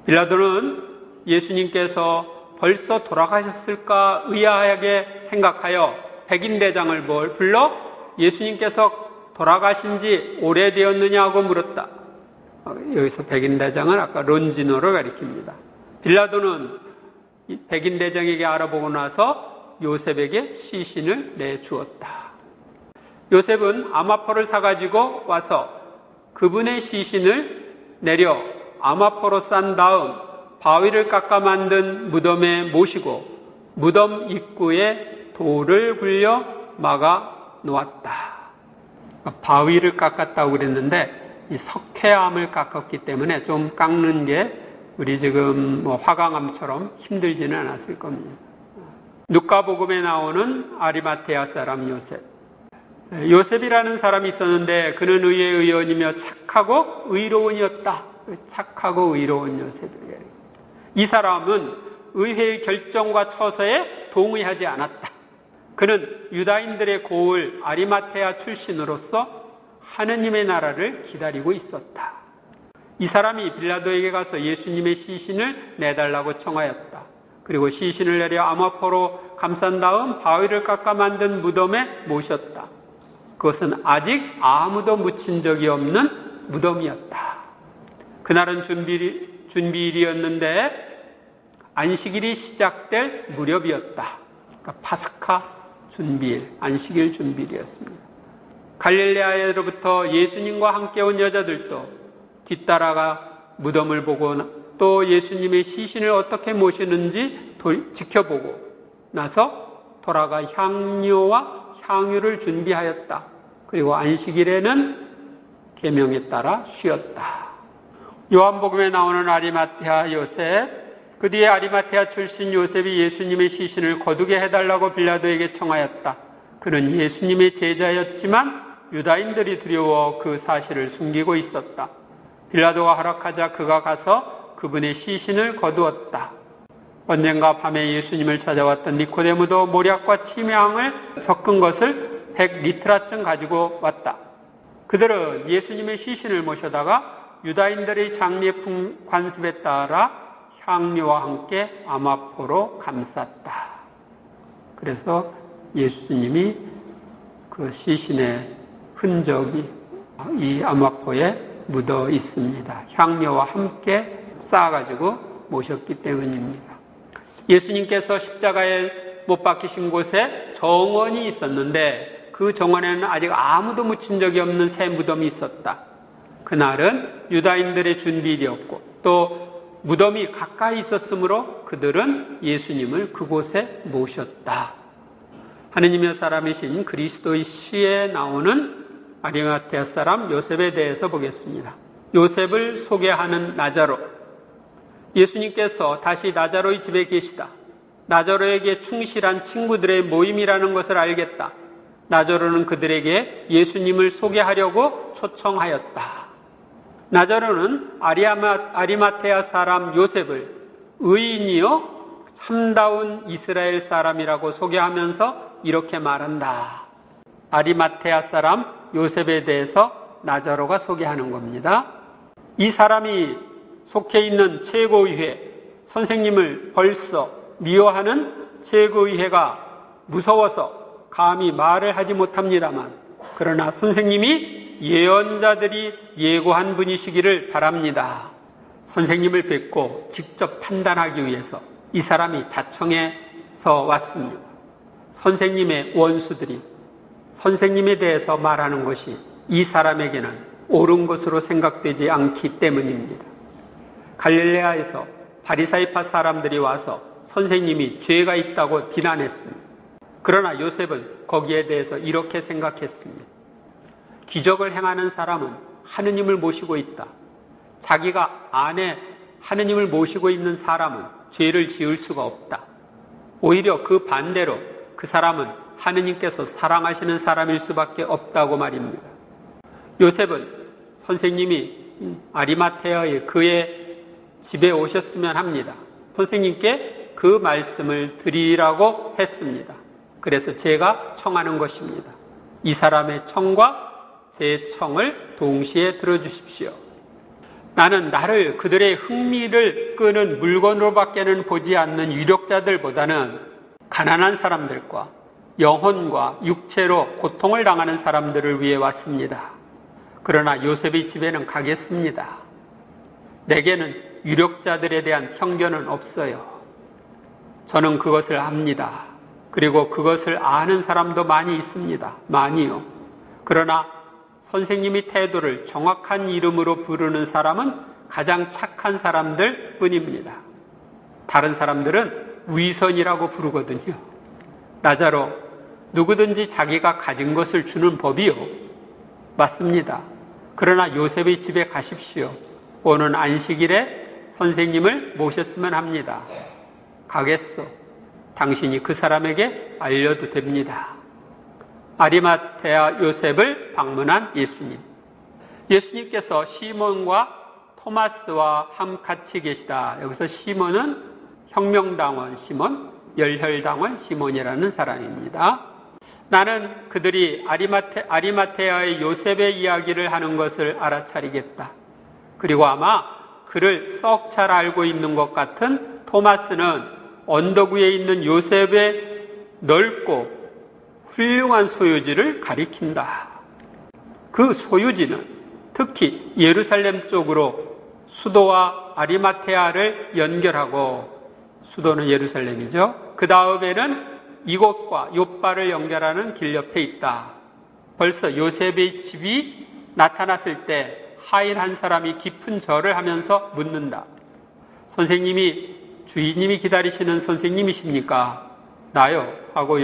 빌라도는 예수님께서 벌써 돌아가셨을까 의아하게 생각하여 백인대장을 불러 예수님께서 돌아가신 지 오래되었느냐고 물었다. 여기서 백인대장은 아까 론지노를 가리킵니다. 빌라도는 백인대장에게 알아보고 나서 요셉에게 시신을 내주었다. 요셉은 암화포를 사가지고 와서 그분의 시신을 내려 암화포로 싼 다음 바위를 깎아 만든 무덤에 모시고 무덤 입구에 돌을 굴려 막아 놓았다. 바위를 깎았다고 그랬는데 이 석회암을 깎았기 때문에 좀 깎는 게 우리 지금 화강암처럼 힘들지는 않았을 겁니다. 누가복음에 나오는 아리마테아 사람 요셉. 요셉이라는 사람이 있었는데 그는 의회 의원이며 착하고 의로운이었다. 착하고 의로운 요셉이에요. 이 사람은 의회의 결정과 처서에 동의하지 않았다. 그는 유다인들의 고을 아리마테아 출신으로서 하느님의 나라를 기다리고 있었다. 이 사람이 빌라도에게 가서 예수님의 시신을 내달라고 청하였다. 그리고 시신을 내려 암화포로 감싼 다음 바위를 깎아 만든 무덤에 모셨다. 그것은 아직 아무도 묻힌 적이 없는 무덤이었다. 그날은 준비일이었는데 안식일이 시작될 무렵이었다. 그러니까 파스카 준비일, 안식일 준비일이었습니다. 갈릴레아에로부터 예수님과 함께 온 여자들도 뒤따라가 무덤을 보고 또 예수님의 시신을 어떻게 모시는지 지켜보고 나서 돌아가 향료와 향유를 준비하였다. 그리고 안식일에는 계명에 따라 쉬었다. 요한복음에 나오는 아리마테아 요셉, 그 뒤에 아리마테아 출신 요셉이 예수님의 시신을 거두게 해달라고 빌라도에게 청하였다. 그는 예수님의 제자였지만 유다인들이 두려워 그 사실을 숨기고 있었다. 빌라도가 허락하자 그가 가서 그분의 시신을 거두었다. 언젠가 밤에 예수님을 찾아왔던 니코데모도 모략과 침향을 섞은 것을 100리트라쯤 가지고 왔다. 그들은 예수님의 시신을 모셔다가 유다인들의 장례품 관습에 따라 향료와 함께 암화포로 감쌌다. 그래서 예수님이 그 시신의 흔적이 이 암화포에 묻어 있습니다. 향료와 함께 쌓아가지고 모셨기 때문입니다. 예수님께서 십자가에 못 박히신 곳에 정원이 있었는데 그 정원에는 아직 아무도 묻힌 적이 없는 새 무덤이 있었다. 그날은 유다인들의 준비일이었고 또 무덤이 가까이 있었으므로 그들은 예수님을 그곳에 모셨다. 하느님의 사람이신 그리스도의 시에 나오는 아리마테아 사람 요셉에 대해서 보겠습니다. 요셉을 소개하는 나자로. 예수님께서 다시 나자로의 집에 계시다. 나자로에게 충실한 친구들의 모임이라는 것을 알겠다. 나자로는 그들에게 예수님을 소개하려고 초청하였다. 나자로는 아리마테아 사람 요셉을 의인이요 참다운 이스라엘 사람이라고 소개하면서 이렇게 말한다. 아리마테아 사람 요셉에 대해서 나자로가 소개하는 겁니다. 이 사람이 속해 있는 최고의회, 선생님을 벌써 미워하는 최고의회가 무서워서 감히 말을 하지 못합니다만, 그러나 선생님이 예언자들이 예고한 분이시기를 바랍니다. 선생님을 뵙고 직접 판단하기 위해서 이 사람이 자청해서 왔습니다. 선생님의 원수들이 선생님에 대해서 말하는 것이 이 사람에게는 옳은 것으로 생각되지 않기 때문입니다. 갈릴레아에서 바리사이파 사람들이 와서 선생님이 죄가 있다고 비난했습니다. 그러나 요셉은 거기에 대해서 이렇게 생각했습니다. 기적을 행하는 사람은 하느님을 모시고 있다. 자기가 안에 하느님을 모시고 있는 사람은 죄를 지을 수가 없다. 오히려 그 반대로 그 사람은 하느님께서 사랑하시는 사람일 수밖에 없다고 말입니다. 요셉은 선생님이 아리마테아의 그의 집에 오셨으면 합니다. 선생님께 그 말씀을 드리라고 했습니다. 그래서 제가 청하는 것입니다. 이 사람의 청과 제 청을 동시에 들어주십시오. 나는 나를 그들의 흥미를 끄는 물건으로밖에는 보지 않는 유력자들보다는 가난한 사람들과 영혼과 육체로 고통을 당하는 사람들을 위해 왔습니다. 그러나 요셉의 집에는 가겠습니다. 내게는 유력자들에 대한 편견은 없어요. 저는 그것을 압니다. 그리고 그것을 아는 사람도 많이 있습니다. 많이요. 그러나 선생님이 태도를 정확한 이름으로 부르는 사람은 가장 착한 사람들 뿐입니다. 다른 사람들은 위선이라고 부르거든요. 나자로, 누구든지 자기가 가진 것을 주는 법이요. 맞습니다. 그러나 요셉의 집에 가십시오. 오는 안식일에 선생님을 모셨으면 합니다. 가겠소. 당신이 그 사람에게 알려도 됩니다. 아리마테아 요셉을 방문한 예수님. 예수님께서 시몬과 토마스와 같이 계시다. 여기서 시몬은 혁명당원 시몬, 열혈당원 시몬이라는 사람입니다. 나는 그들이 아리마테아의 요셉의 이야기를 하는 것을 알아차리겠다. 그리고 아마 그를 썩 잘 알고 있는 것 같은 토마스는 언덕 위에 있는 요셉의 넓고 훌륭한 소유지를 가리킨다. 그 소유지는 특히 예루살렘 쪽으로 수도와 아리마테아를 연결하고, 수도는 예루살렘이죠. 그 다음에는 이곳과 욥바를 연결하는 길 옆에 있다. 벌써 요셉의 집이 나타났을 때 하인 한 사람이 깊은 절을 하면서 묻는다. 선생님이, 주인님이 기다리시는 선생님이십니까? 나요. 하고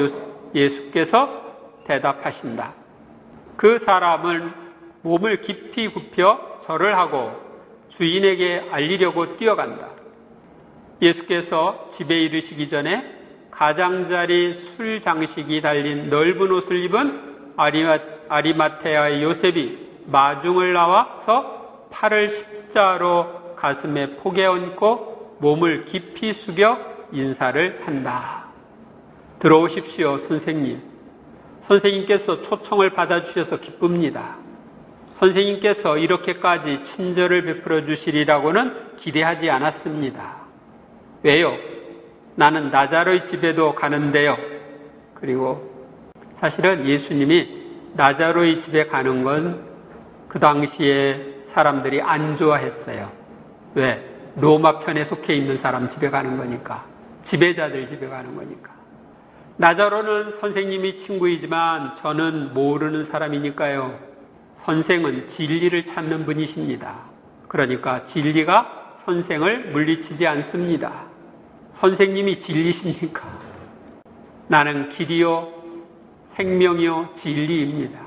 예수께서 대답하신다. 그 사람은 몸을 깊이 굽혀 절을 하고 주인에게 알리려고 뛰어간다. 예수께서 집에 이르시기 전에 가장자리 술 장식이 달린 넓은 옷을 입은 아리마테아의 요셉이 마중을 나와서 팔을 십자로 가슴에 포개 얹고 몸을 깊이 숙여 인사를 한다. 들어오십시오, 선생님. 선생님께서 초청을 받아주셔서 기쁩니다. 선생님께서 이렇게까지 친절을 베풀어 주시리라고는 기대하지 않았습니다. 왜요? 나는 나자로의 집에도 가는데요. 그리고 사실은 예수님이 나자로의 집에 가는 건 그 당시에 사람들이 안 좋아했어요. 왜? 로마 편에 속해 있는 사람 집에 가는 거니까. 지배자들 집에 가는 거니까. 나자로는 선생님이 친구이지만 저는 모르는 사람이니까요. 선생은 진리를 찾는 분이십니다. 그러니까 진리가 선생을 물리치지 않습니다. 선생님이 진리십니까? 나는 길이요 생명이요 진리입니다.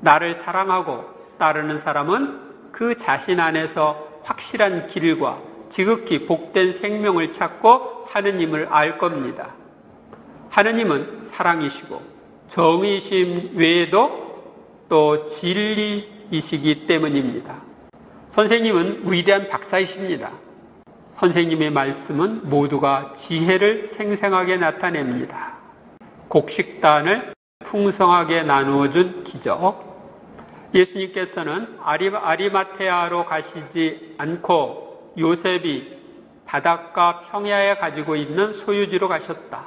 나를 사랑하고 따르는 사람은 그 자신 안에서 확실한 길과 지극히 복된 생명을 찾고 하느님을 알 겁니다. 하느님은 사랑이시고 정의심 외에도 또 진리이시기 때문입니다. 선생님은 위대한 박사이십니다. 선생님의 말씀은 모두가 지혜를 생생하게 나타냅니다. 곡식단을 풍성하게 나누어준 기적. 예수님께서는 아리마테아로 가시지 않고 요셉이 바닷가 평야에 가지고 있는 소유지로 가셨다.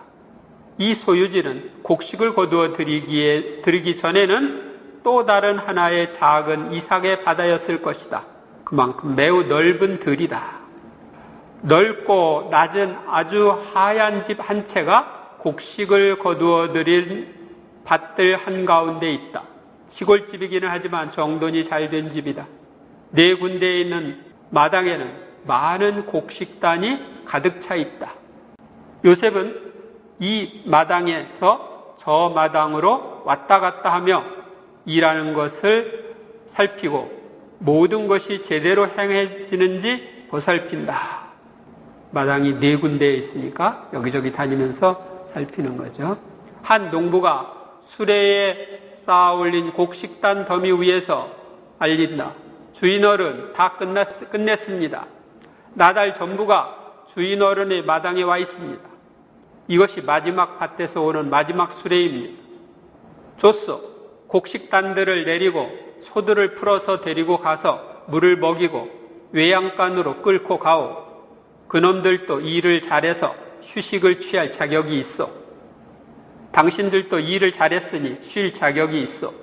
이 소유지는 곡식을 거두어 들이기 전에는 또 다른 하나의 작은 이삭의 바다였을 것이다. 그만큼 매우 넓은 들이다. 넓고 낮은 아주 하얀 집 한 채가 곡식을 거두어 들인 밭들 한가운데 있다. 시골집이기는 하지만 정돈이 잘 된 집이다. 네 군데에 있는 마당에는 많은 곡식단이 가득 차 있다. 요셉은 이 마당에서 저 마당으로 왔다 갔다 하며 일하는 것을 살피고 모든 것이 제대로 행해지는지 보살핀다. 마당이 네 군데에 있으니까 여기저기 다니면서 살피는 거죠. 한 농부가 수레에 쌓아 올린 곡식단 더미 위에서 알린다. 주인 어른 다 끝냈습니다. 나달 전부가 주인 어른의 마당에 와 있습니다. 이것이 마지막 밭에서 오는 마지막 수레입니다. 좋소. 곡식단들을 내리고 소들을 풀어서 데리고 가서 물을 먹이고 외양간으로 끌고 가오. 그놈들도 일을 잘해서 휴식을 취할 자격이 있어. 당신들도 일을 잘했으니 쉴 자격이 있어.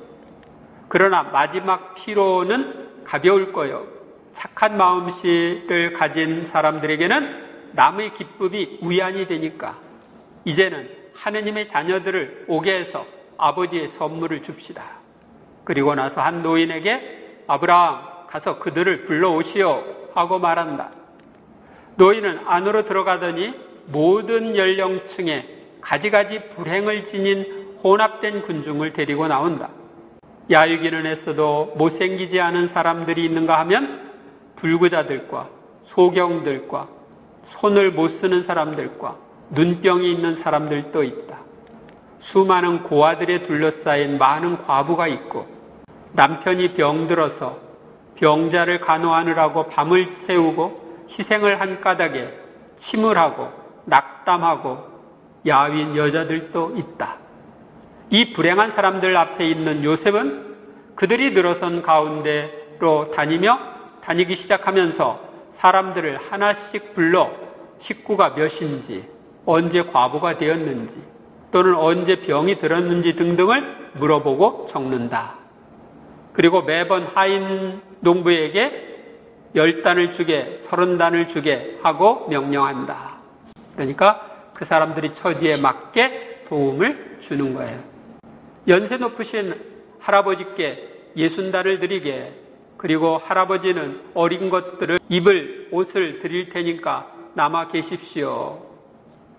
그러나 마지막 피로는 가벼울 거요. 착한 마음씨를 가진 사람들에게는 남의 기쁨이 위안이 되니까 이제는 하느님의 자녀들을 오게 해서 아버지의 선물을 줍시다. 그리고 나서 한 노인에게 아브라함 가서 그들을 불러오시오 하고 말한다. 노인은 안으로 들어가더니 모든 연령층에 가지가지 불행을 지닌 혼합된 군중을 데리고 나온다. 야유기는 했어도 못생기지 않은 사람들이 있는가 하면 불구자들과 소경들과 손을 못 쓰는 사람들과 눈병이 있는 사람들도 있다. 수많은 고아들에 둘러싸인 많은 과부가 있고 남편이 병들어서 병자를 간호하느라고 밤을 새우고 희생을 한 까닭에 침울하고 낙담하고 야윈 여자들도 있다. 이 불행한 사람들 앞에 있는 요셉은 그들이 늘어선 가운데로 다니기 시작하면서 사람들을 하나씩 불러 식구가 몇인지, 언제 과부가 되었는지, 또는 언제 병이 들었는지 등등을 물어보고 적는다. 그리고 매번 하인 농부에게 10단을 주게, 30단을 주게 하고 명령한다. 그러니까 그 사람들이 처지에 맞게 도움을 주는 거예요. 연세 높으신 할아버지께 60단을 드리게, 그리고 할아버지는 어린 것들을 입을 옷을 드릴 테니까 남아 계십시오.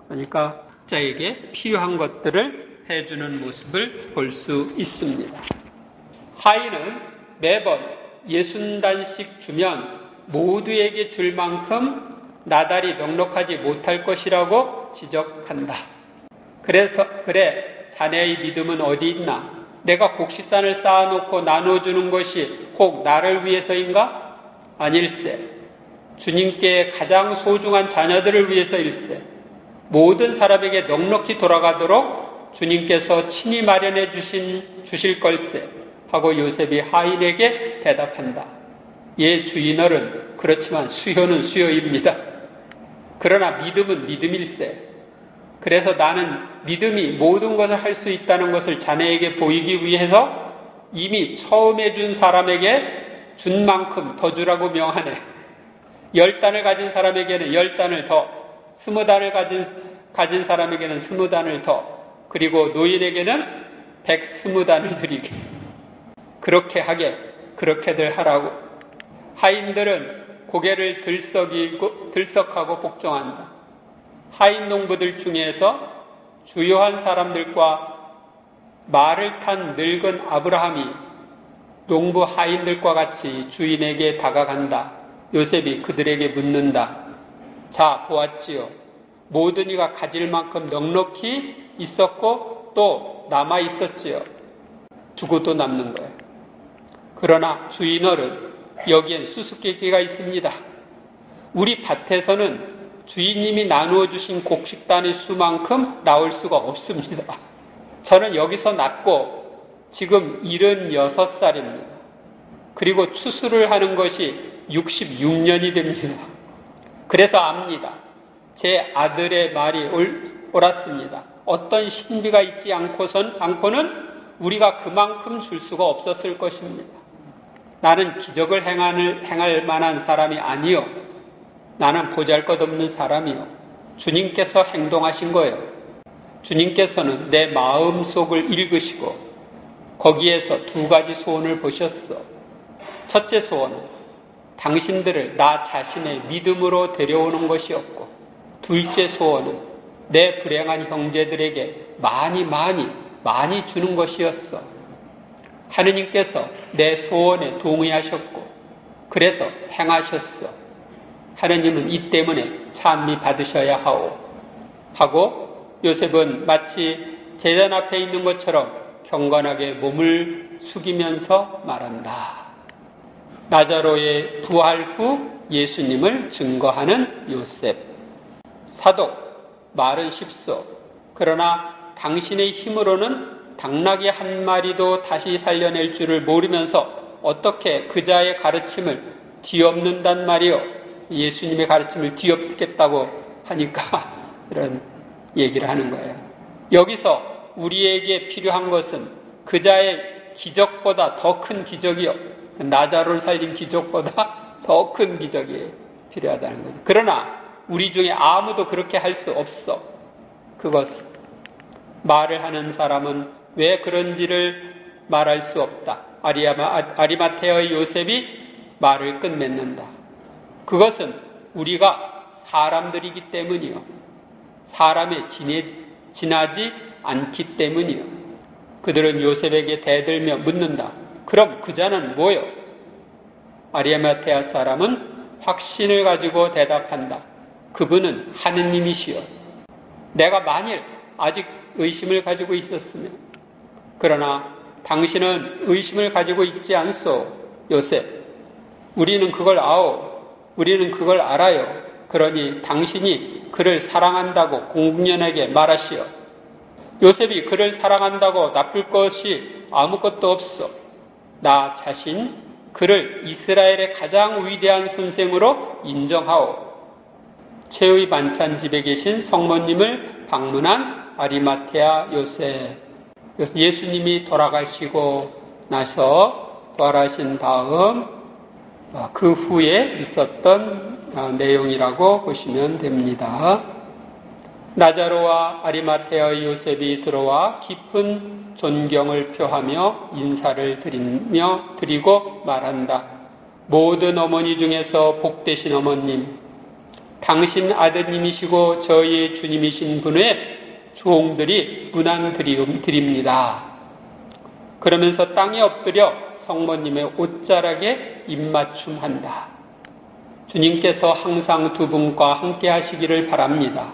그러니까 자에게 필요한 것들을 해주는 모습을 볼 수 있습니다. 하인은 매번 60단씩 주면 모두에게 줄 만큼 나달이 넉넉하지 못할 것이라고 지적한다. 그래, 자네의 믿음은 어디 있나? 내가 곡식단을 쌓아놓고 나눠주는 것이 혹 나를 위해서인가? 아닐세. 주님께 가장 소중한 자녀들을 위해서일세. 모든 사람에게 넉넉히 돌아가도록 주님께서 친히 마련해 주실 걸세. 하고 요셉이 하인에게 대답한다. 예, 주인어른, 그렇지만 수요는 수요입니다. 그러나 믿음은 믿음일세. 그래서 나는 믿음이 모든 것을 할 수 있다는 것을 자네에게 보이기 위해서 이미 처음에 준 사람에게 준 만큼 더 주라고 명하네. 10단을 가진 사람에게는 10단을 더, 20단을 가진 사람에게는 20단을 더, 그리고 노인에게는 120단을 드리게. 그렇게들 하라고. 하인들은 고개를 들썩하고 복종한다. 하인 농부들 중에서 주요한 사람들과 말을 탄 늙은 아브라함이 농부 하인들과 같이 주인에게 다가간다. 요셉이 그들에게 묻는다. 자, 보았지요. 모든 이가 가질 만큼 넉넉히 있었고 또 남아 있었지요. 주고도 남는 거예요. 그러나 주인어른, 여기엔 수수께끼가 있습니다. 우리 밭에서는 주인님이 나누어 주신 곡식단의 수만큼 나올 수가 없습니다. 저는 여기서 낳고 지금 76살입니다. 그리고 추수를 하는 것이 66년이 됩니다. 그래서 압니다. 제 아들의 말이 옳았습니다. 어떤 신비가 있지 않고는 우리가 그만큼 줄 수가 없었을 것입니다. 나는 기적을 행할 만한 사람이 아니요. 나는 보잘것없는 사람이요. 주님께서 행동하신 거예요. 주님께서는 내 마음속을 읽으시고 거기에서 2가지 소원을 보셨어. 첫째 소원은 당신들을 나 자신의 믿음으로 데려오는 것이었고, 둘째 소원은 내 불행한 형제들에게 많이 주는 것이었어. 하느님께서 내 소원에 동의하셨고 그래서 행하셨어. 하느님은 이 때문에 찬미 받으셔야 하고 요셉은 마치 제단 앞에 있는 것처럼 경건하게 몸을 숙이면서 말한다. 나자로의 부활 후 예수님을 증거하는 요셉. 사독, 말은 쉽소. 그러나 당신의 힘으로는 당나귀 한 마리도 다시 살려낼 줄을 모르면서 어떻게 그자의 가르침을 뒤엎는단 말이요. 예수님의 가르침을 뒤엎겠다고 하니까 이런 얘기를 하는 거예요. 여기서 우리에게 필요한 것은 그자의 기적보다 더 큰 기적이요. 나자로를 살린 기적보다 더 큰 기적이 필요하다는 거죠. 그러나 우리 중에 아무도 그렇게 할 수 없어. 그것은 말을 하는 사람은 왜 그런지를 말할 수 없다. 아리마테아의 요셉이 말을 끝맺는다. 그것은 우리가 사람들이기 때문이요. 사람에 지나지 않기 때문이요. 그들은 요셉에게 대들며 묻는다. 그럼 그자는 뭐요? 아리마테아 사람은 확신을 가지고 대답한다. 그분은 하느님이시여. 내가 만일 아직 의심을 가지고 있었으면, 그러나 당신은 의심을 가지고 있지 않소, 요셉. 우리는 그걸 알아요. 그러니 당신이 그를 사랑한다고 공공연하게 말하시오. 요셉이 그를 사랑한다고 나쁠 것이 아무것도 없어. 나 자신 그를 이스라엘의 가장 위대한 선생으로 인정하오. 최후의 만찬집에 계신 성모님을 방문한 아리마테아 요셉. 예수님이 돌아가시고 나서 부활하신 다음 그 후에 있었던 내용이라고 보시면 됩니다. 나자로와 아리마테아의 요셉이 들어와 깊은 존경을 표하며 인사를 드리고 말한다. 모든 어머니 중에서 복되신 어머님, 당신 아드님이시고 저희의 주님이신 분의 종들이 문안 드립니다. 그러면서 땅에 엎드려 성모님의 옷자락에 입맞춤한다. 주님께서 항상 두 분과 함께 하시기를 바랍니다.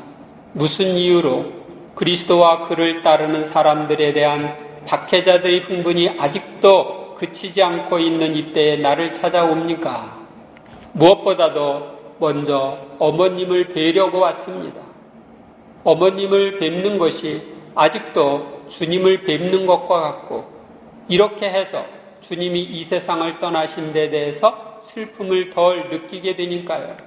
무슨 이유로 그리스도와 그를 따르는 사람들에 대한 박해자들의 흥분이 아직도 그치지 않고 있는 이때에 나를 찾아옵니까? 무엇보다도 먼저 어머님을 뵈려고 왔습니다. 어머님을 뵙는 것이 아직도 주님을 뵙는 것과 같고, 이렇게 해서 주님이 이 세상을 떠나신 데 대해서 슬픔을 덜 느끼게 되니까요.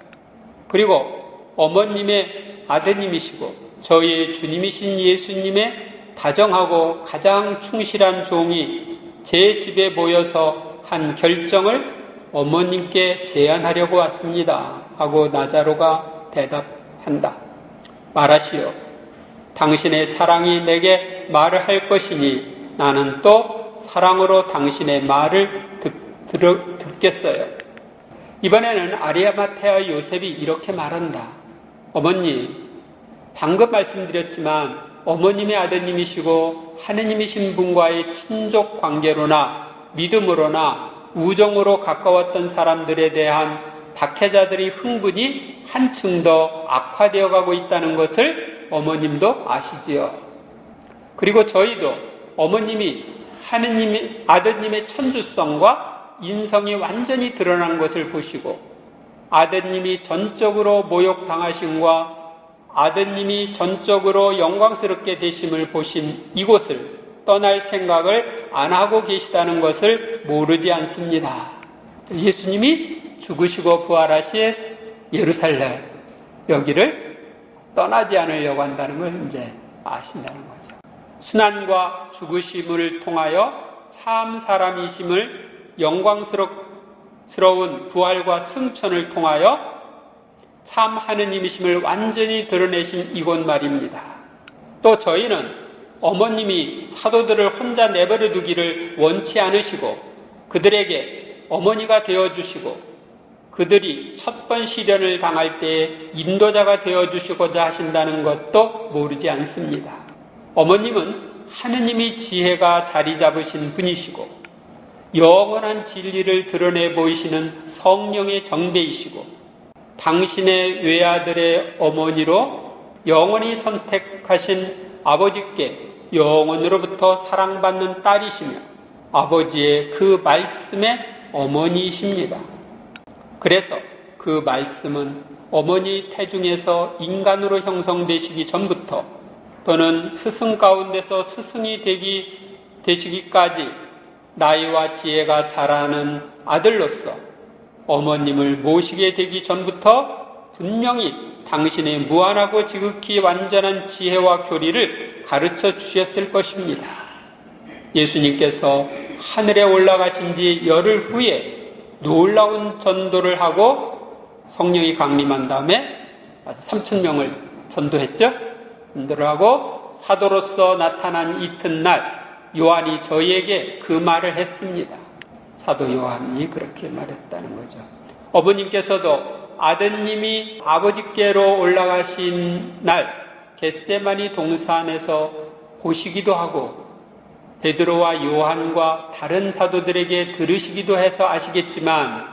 그리고 어머님의 아드님이시고 저희의 주님이신 예수님의 다정하고 가장 충실한 종이 제 집에 모여서 한 결정을 어머님께 제안하려고 왔습니다. 하고 나자로가 대답한다. 말하시오. 당신의 사랑이 내게 말을 할 것이니 나는 또 사랑으로 당신의 말을 듣겠어요. 이번에는 아리마테아 요셉이 이렇게 말한다. 어머니, 방금 말씀드렸지만 어머님의 아드님이시고 하느님이신 분과의 친족 관계로나 믿음으로나 우정으로 가까웠던 사람들에 대한 박해자들의 흥분이 한층 더 악화되어 가고 있다는 것을 어머님도 아시지요. 그리고 저희도 어머님이 하느님의 아드님의 천주성과 인성이 완전히 드러난 것을 보시고 아드님이 전적으로 모욕당하심과 아드님이 전적으로 영광스럽게 되심을 보신 이곳을 떠날 생각을 안 하고 계시다는 것을 모르지 않습니다. 예수님이 죽으시고 부활하신 예루살렘, 여기를 떠나지 않으려고 한다는 걸 이제 아신다는 거죠. 순환과 죽으심을 통하여 참 사람이심을 영광스러운 부활과 승천을 통하여 참 하느님이심을 완전히 드러내신 이곳 말입니다. 또 저희는 어머님이 사도들을 혼자 내버려 두기를 원치 않으시고 그들에게 어머니가 되어주시고 그들이 첫 번 시련을 당할 때에 인도자가 되어주시고자 하신다는 것도 모르지 않습니다. 어머님은 하느님의 지혜가 자리 잡으신 분이시고 영원한 진리를 드러내 보이시는 성령의 정배이시고 당신의 외아들의 어머니로 영원히 선택하신 아버지께 영원으로부터 사랑받는 딸이시며 아버지의 그 말씀의 어머니이십니다. 그래서 그 말씀은 어머니 태중에서 인간으로 형성되시기 전부터 또는 스승 가운데서 스승이 되시기까지 나이와 지혜가 자라는 아들로서 어머님을 모시게 되기 전부터 분명히 당신의 무한하고 지극히 완전한 지혜와 교리를 가르쳐 주셨을 것입니다. 예수님께서 하늘에 올라가신 지 열흘 후에 놀라운 전도를 하고 성령이 강림한 다음에 3,000명을 전도했죠. 전도를 하고 사도로서 나타난 이튿날 요한이 저희에게 그 말을 했습니다. 사도 요한이 그렇게 말했다는 거죠. 어머님께서도 아드님이 아버지께로 올라가신 날 겟세마니 동산에서 보시기도 하고 베드로와 요한과 다른 사도들에게 들으시기도 해서 아시겠지만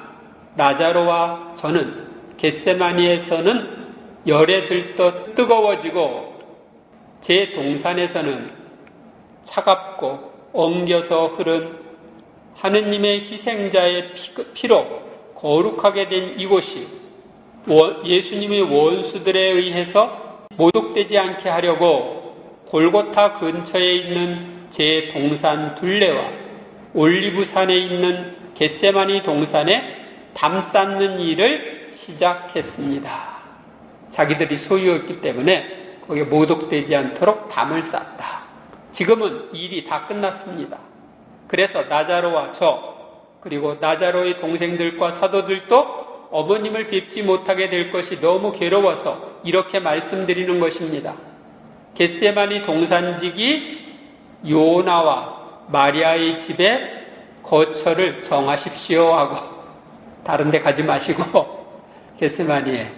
나자로와 저는 겟세마니에서는 열에 들떠 뜨거워지고 제 동산에서는 차갑고 엉겨서 흐른 하느님의 희생자의 피로 거룩하게 된 이곳이 예수님의 원수들에 의해서 모독되지 않게 하려고 골고타 근처에 있는 제 동산 둘레와 올리브산에 있는 겟세마니 동산에 담 쌓는 일을 시작했습니다. 자기들이 소유했기 때문에 거기에 모독되지 않도록 담을 쌓다. 지금은 일이 다 끝났습니다. 그래서 나자로와 그리고 나자로의 동생들과 사도들도 어머님을 뵙지 못하게 될 것이 너무 괴로워서 이렇게 말씀드리는 것입니다. 겟세마니 동산직이 요나와 마리아의 집에 거처를 정하십시오 하고 다른 데 가지 마시고 겟세마니에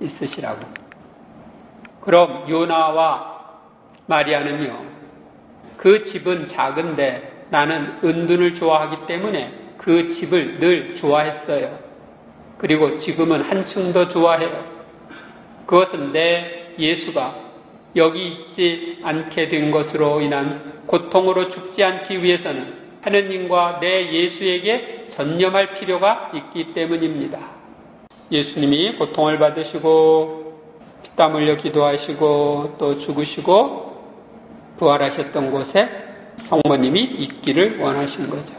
있으시라고. 그럼 요나와 마리아는요, 그 집은 작은데 나는 은둔을 좋아하기 때문에 그 집을 늘 좋아했어요. 그리고 지금은 한층 더 좋아해요. 그것은 내 예수가 여기 있지 않게 된 것으로 인한 고통으로 죽지 않기 위해서는 하느님과 내 예수에게 전념할 필요가 있기 때문입니다. 예수님이 고통을 받으시고 피땀 흘려 기도하시고 또 죽으시고 부활하셨던 곳에 성모님이 있기를 원하신 거죠.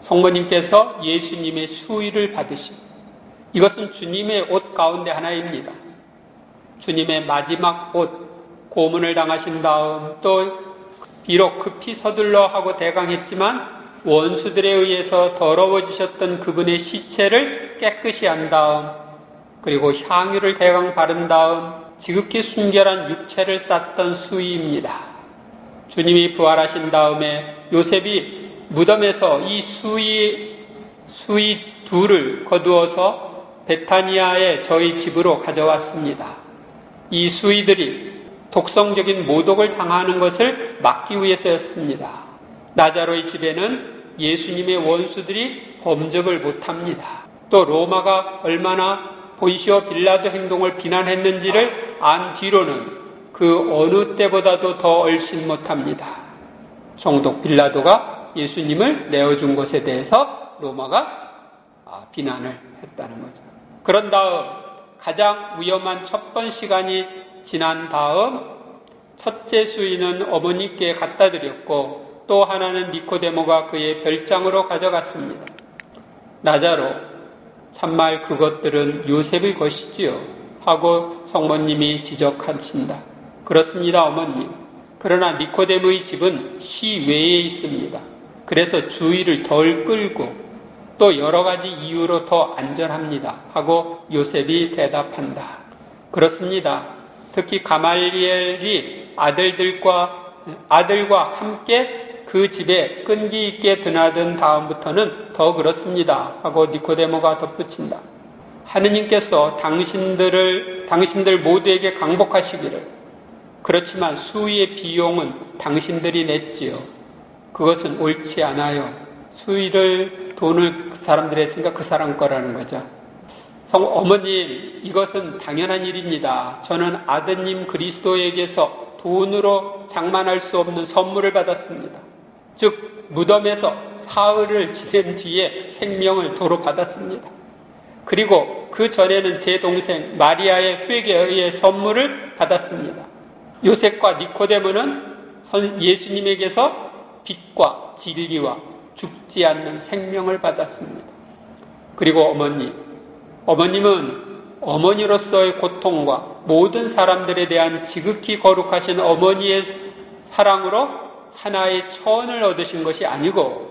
성모님께서 예수님의 수의를 받으시고, 이것은 주님의 옷 가운데 하나입니다. 주님의 마지막 옷, 고문을 당하신 다음 또 비록 급히 서둘러 하고 대강했지만 원수들에 의해서 더러워지셨던 그분의 시체를 깨끗이 한 다음, 그리고 향유를 대강 바른 다음 지극히 순결한 육체를 쌌던 수의입니다. 주님이 부활하신 다음에 요셉이 무덤에서 이 수의 둘을 거두어서 베타니아의 저희 집으로 가져왔습니다. 이 수의들이 독성적인 모독을 당하는 것을 막기 위해서였습니다. 나자로의 집에는 예수님의 원수들이 범접을 못합니다. 또 로마가 얼마나 본시오 빌라도 행동을 비난했는지를 안 뒤로는 그 어느 때보다도 더 얼씬 못합니다. 총독 빌라도가 예수님을 내어준 것에 대해서 로마가 비난을 했다는 거죠. 그런 다음 가장 위험한 첫 번 시간이 지난 다음 첫째 수의는 어머니께 갖다 드렸고 또 하나는 니코데모가 그의 별장으로 가져갔습니다. 나자로, 참말 그것들은 요셉의 것이지요 하고 성모님이 지적하신다. 그렇습니다, 어머님. 그러나 니코데모의 집은 시외에 있습니다. 그래서 주의를 덜 끌고 또 여러 가지 이유로 더 안전합니다 하고 요셉이 대답한다. 그렇습니다. 특히 가말리엘이 아들과 함께 그 집에 끈기 있게 드나든 다음부터는 더 그렇습니다 하고 니코데모가 덧붙인다. 하느님께서 당신들 모두에게 강복하시기를. 그렇지만 수의의 비용은 당신들이 냈지요. 그것은 옳지 않아요. 수의를 돈을 그 사람들이 했으니까 그 사람 거라는 거죠. 어머님, 이것은 당연한 일입니다. 저는 아드님 그리스도에게서 돈으로 장만할 수 없는 선물을 받았습니다. 즉 무덤에서 사흘을 지낸 뒤에 생명을 도로 받았습니다. 그리고 그 전에는 제 동생 마리아의 회개에 의해 선물을 받았습니다. 요셉과 니코데모는 예수님에게서 빛과 진리와 죽지 않는 생명을 받았습니다. 그리고 어머님은 어머니로서의 고통과 모든 사람들에 대한 지극히 거룩하신 어머니의 사랑으로 하나의 처언을 얻으신 것이 아니고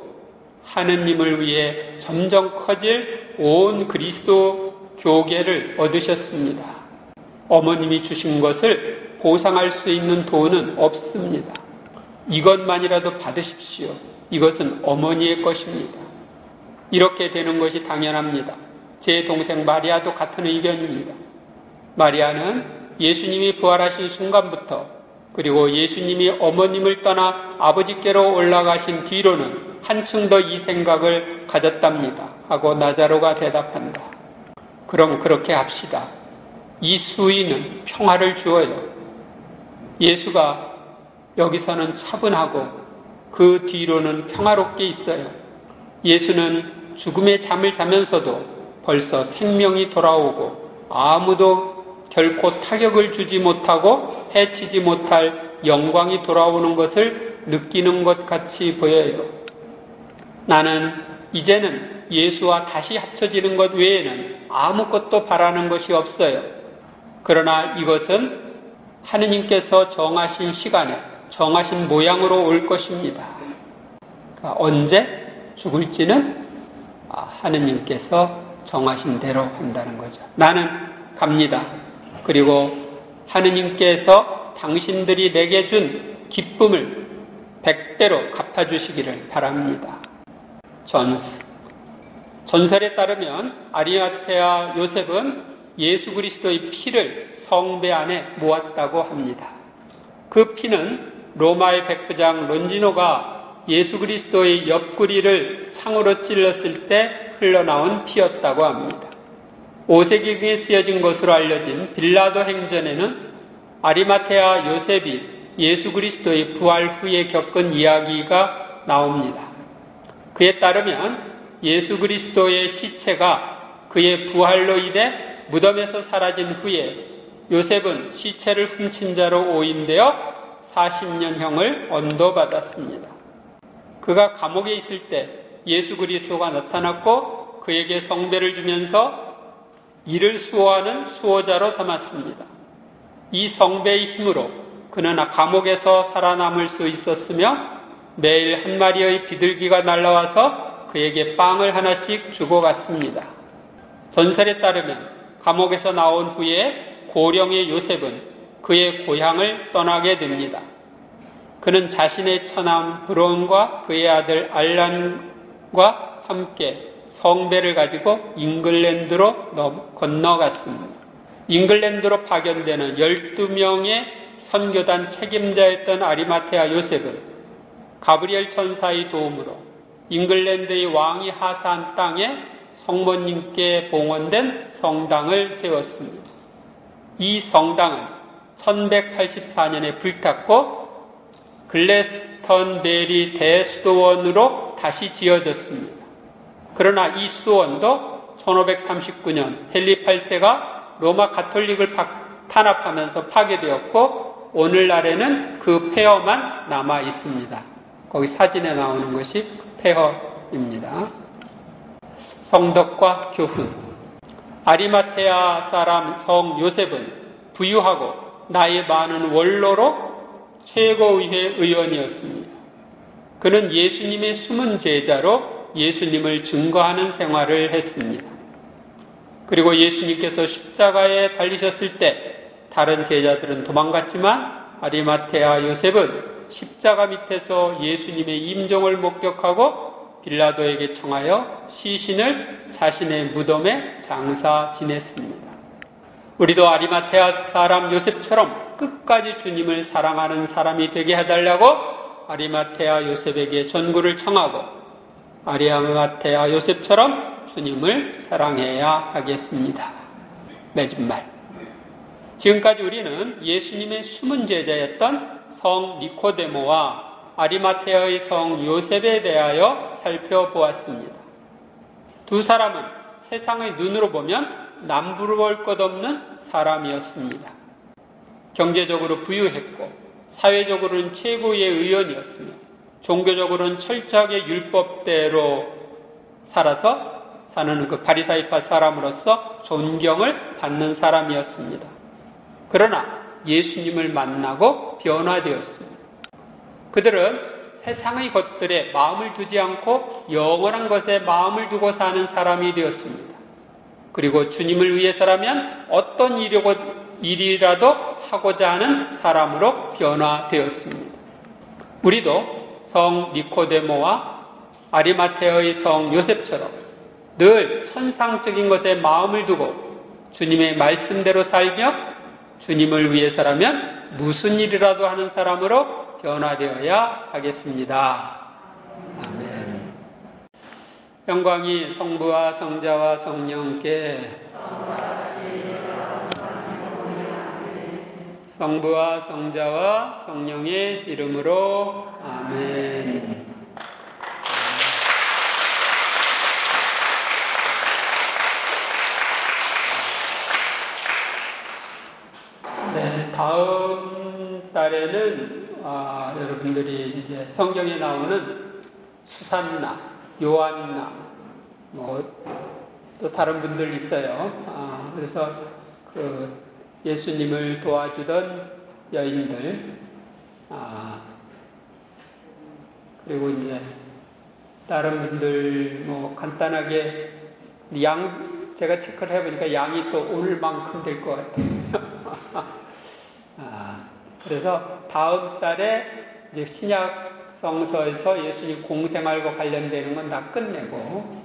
하느님을 위해 점점 커질 온 그리스도 교계를 얻으셨습니다. 어머님이 주신 것을 보상할 수 있는 돈은 없습니다. 이것만이라도 받으십시오. 이것은 어머니의 것입니다. 이렇게 되는 것이 당연합니다. 제 동생 마리아도 같은 의견입니다. 마리아는 예수님이 부활하신 순간부터 그리고 예수님이 어머님을 떠나 아버지께로 올라가신 뒤로는 한층 더 이 생각을 가졌답니다 하고 나자로가 대답한다. 그럼 그렇게 합시다. 이 수의는 평화를 주어요. 예수가 여기서는 차분하고 그 뒤로는 평화롭게 있어요. 예수는 죽음의 잠을 자면서도 벌써 생명이 돌아오고 아무도 결코 타격을 주지 못하고 해치지 못할 영광이 돌아오는 것을 느끼는 것 같이 보여요. 나는 이제는 예수와 다시 합쳐지는 것 외에는 아무것도 바라는 것이 없어요. 그러나 이것은 하느님께서 정하신 시간에 정하신 모양으로 올 것입니다. 언제 죽을지는 하느님께서 정하신 대로 한다는 거죠. 나는 갑니다. 그리고 하느님께서 당신들이 내게 준 기쁨을 100배로 갚아주시기를 바랍니다. 전설에 따르면 아리마테아 요셉은 예수 그리스도의 피를 성배 안에 모았다고 합니다. 그 피는 로마의 백부장 론지노가 예수 그리스도의 옆구리를 창으로 찔렀을 때 흘러나온 피였다고 합니다. 5세기경에 쓰여진 것으로 알려진 빌라도 행전에는 아리마테아 요셉이 예수 그리스도의 부활 후에 겪은 이야기가 나옵니다. 그에 따르면 예수 그리스도의 시체가 그의 부활로 인해 무덤에서 사라진 후에 요셉은 시체를 훔친 자로 오인되어 40년형을 언도받았습니다. 그가 감옥에 있을 때 예수 그리스도가 나타났고 그에게 성배를 주면서 이를 수호하는 수호자로 삼았습니다. 이 성배의 힘으로 그는 감옥에서 살아남을 수 있었으며 매일 한 마리의 비둘기가 날아와서 그에게 빵을 하나씩 주고 갔습니다. 전설에 따르면 감옥에서 나온 후에 고령의 요셉은 그의 고향을 떠나게 됩니다. 그는 자신의 처남 브론과 그의 아들 알란과 함께 성배를 가지고 잉글랜드로 건너갔습니다. 잉글랜드로 파견되는 12명의 선교단 책임자였던 아리마테아 요셉은 가브리엘 천사의 도움으로 잉글랜드의 왕이 하사한 땅에 성모님께 봉헌된 성당을 세웠습니다. 이 성당은 1184년에 불탔고 글래스턴베리 대수도원으로 다시 지어졌습니다. 그러나 이 수도원도 1539년 헨리 8세가 로마 가톨릭을 탄압하면서 파괴되었고 오늘날에는 그 폐허만 남아 있습니다. 거기 사진에 나오는 것이 폐허입니다. 성덕과 교훈. 아리마테아 사람 성 요셉은 부유하고 나이 많은 원로로 최고의회 의원이었습니다. 그는 예수님의 숨은 제자로 예수님을 증거하는 생활을 했습니다. 그리고 예수님께서 십자가에 달리셨을 때 다른 제자들은 도망갔지만 아리마테아 요셉은 십자가 밑에서 예수님의 임종을 목격하고 빌라도에게 청하여 시신을 자신의 무덤에 장사 지냈습니다. 우리도 아리마테아 사람 요셉처럼 끝까지 주님을 사랑하는 사람이 되게 해달라고 아리마테아 요셉에게 전구를 청하고 아리마테아 요셉처럼 주님을 사랑해야 하겠습니다. 맺은 말. 지금까지 우리는 예수님의 숨은 제자였던 성 니코데모와 아리마테아의 성 요셉에 대하여 살펴보았습니다. 두 사람은 세상의 눈으로 보면 남부러울 것 없는 사람이었습니다. 경제적으로 부유했고 사회적으로는 최고의 의원이었으며 종교적으로는 철저하게 율법대로 살아서 사는 그 바리사이파 사람으로서 존경을 받는 사람이었습니다. 그러나 예수님을 만나고 변화되었습니다. 그들은 세상의 것들에 마음을 두지 않고 영원한 것에 마음을 두고 사는 사람이 되었습니다. 그리고 주님을 위해서라면 어떤 일이라도 하고자 하는 사람으로 변화되었습니다. 우리도 성 니코데모와 아리마테아의 성 요셉처럼 늘 천상적인 것에 마음을 두고 주님의 말씀대로 살며 주님을 위해서라면 무슨 일이라도 하는 사람으로 변화되어야 하겠습니다. 아멘. 영광이 성부와 성자와 성령께 성부와 성자와 성령의 이름으로 아멘. 네, 다음 달에는 여러분들이 이제 성경에 나오는 수산나, 요한나, 또 다른 분들 있어요. 그래서 그 예수님을 도와주던 여인들, 그리고 이제 다른 분들 간단하게 제가 체크를 해보니까 양이 또 오늘만큼 될 것 같아요. 그래서 다음 달에 이제 신약 성서에서 예수님 공생활과 관련되는 건 다 끝내고,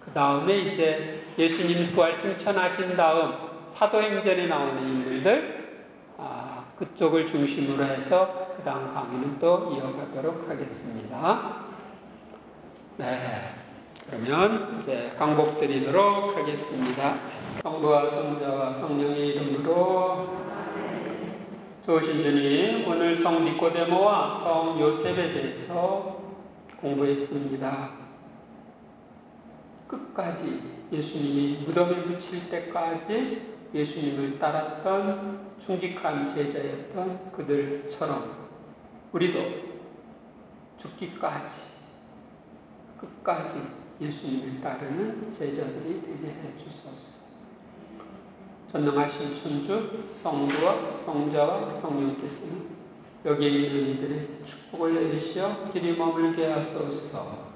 그 다음에 이제 예수님 부활 승천하신 다음 사도행전에 나오는 인물들, 그쪽을 중심으로 해서 그 다음 강의는 또 이어가도록 하겠습니다. 네. 그러면 이제 강복 드리도록 하겠습니다. 성부와 성자와 성령의 이름으로. 좋으신 주님, 오늘 성 니고데모와 성 요셉에 대해서 공부했습니다. 끝까지 예수님이 무덤에 묻힐 때까지 예수님을 따랐던 충직한 제자였던 그들처럼 우리도 죽기까지 끝까지 예수님을 따르는 제자들이 되게 해주소서. 전능하신 천주 성부와 성자와 성령께서는 여기에 있는 이들의 축복을 내리시어 길이 머물게 하소서.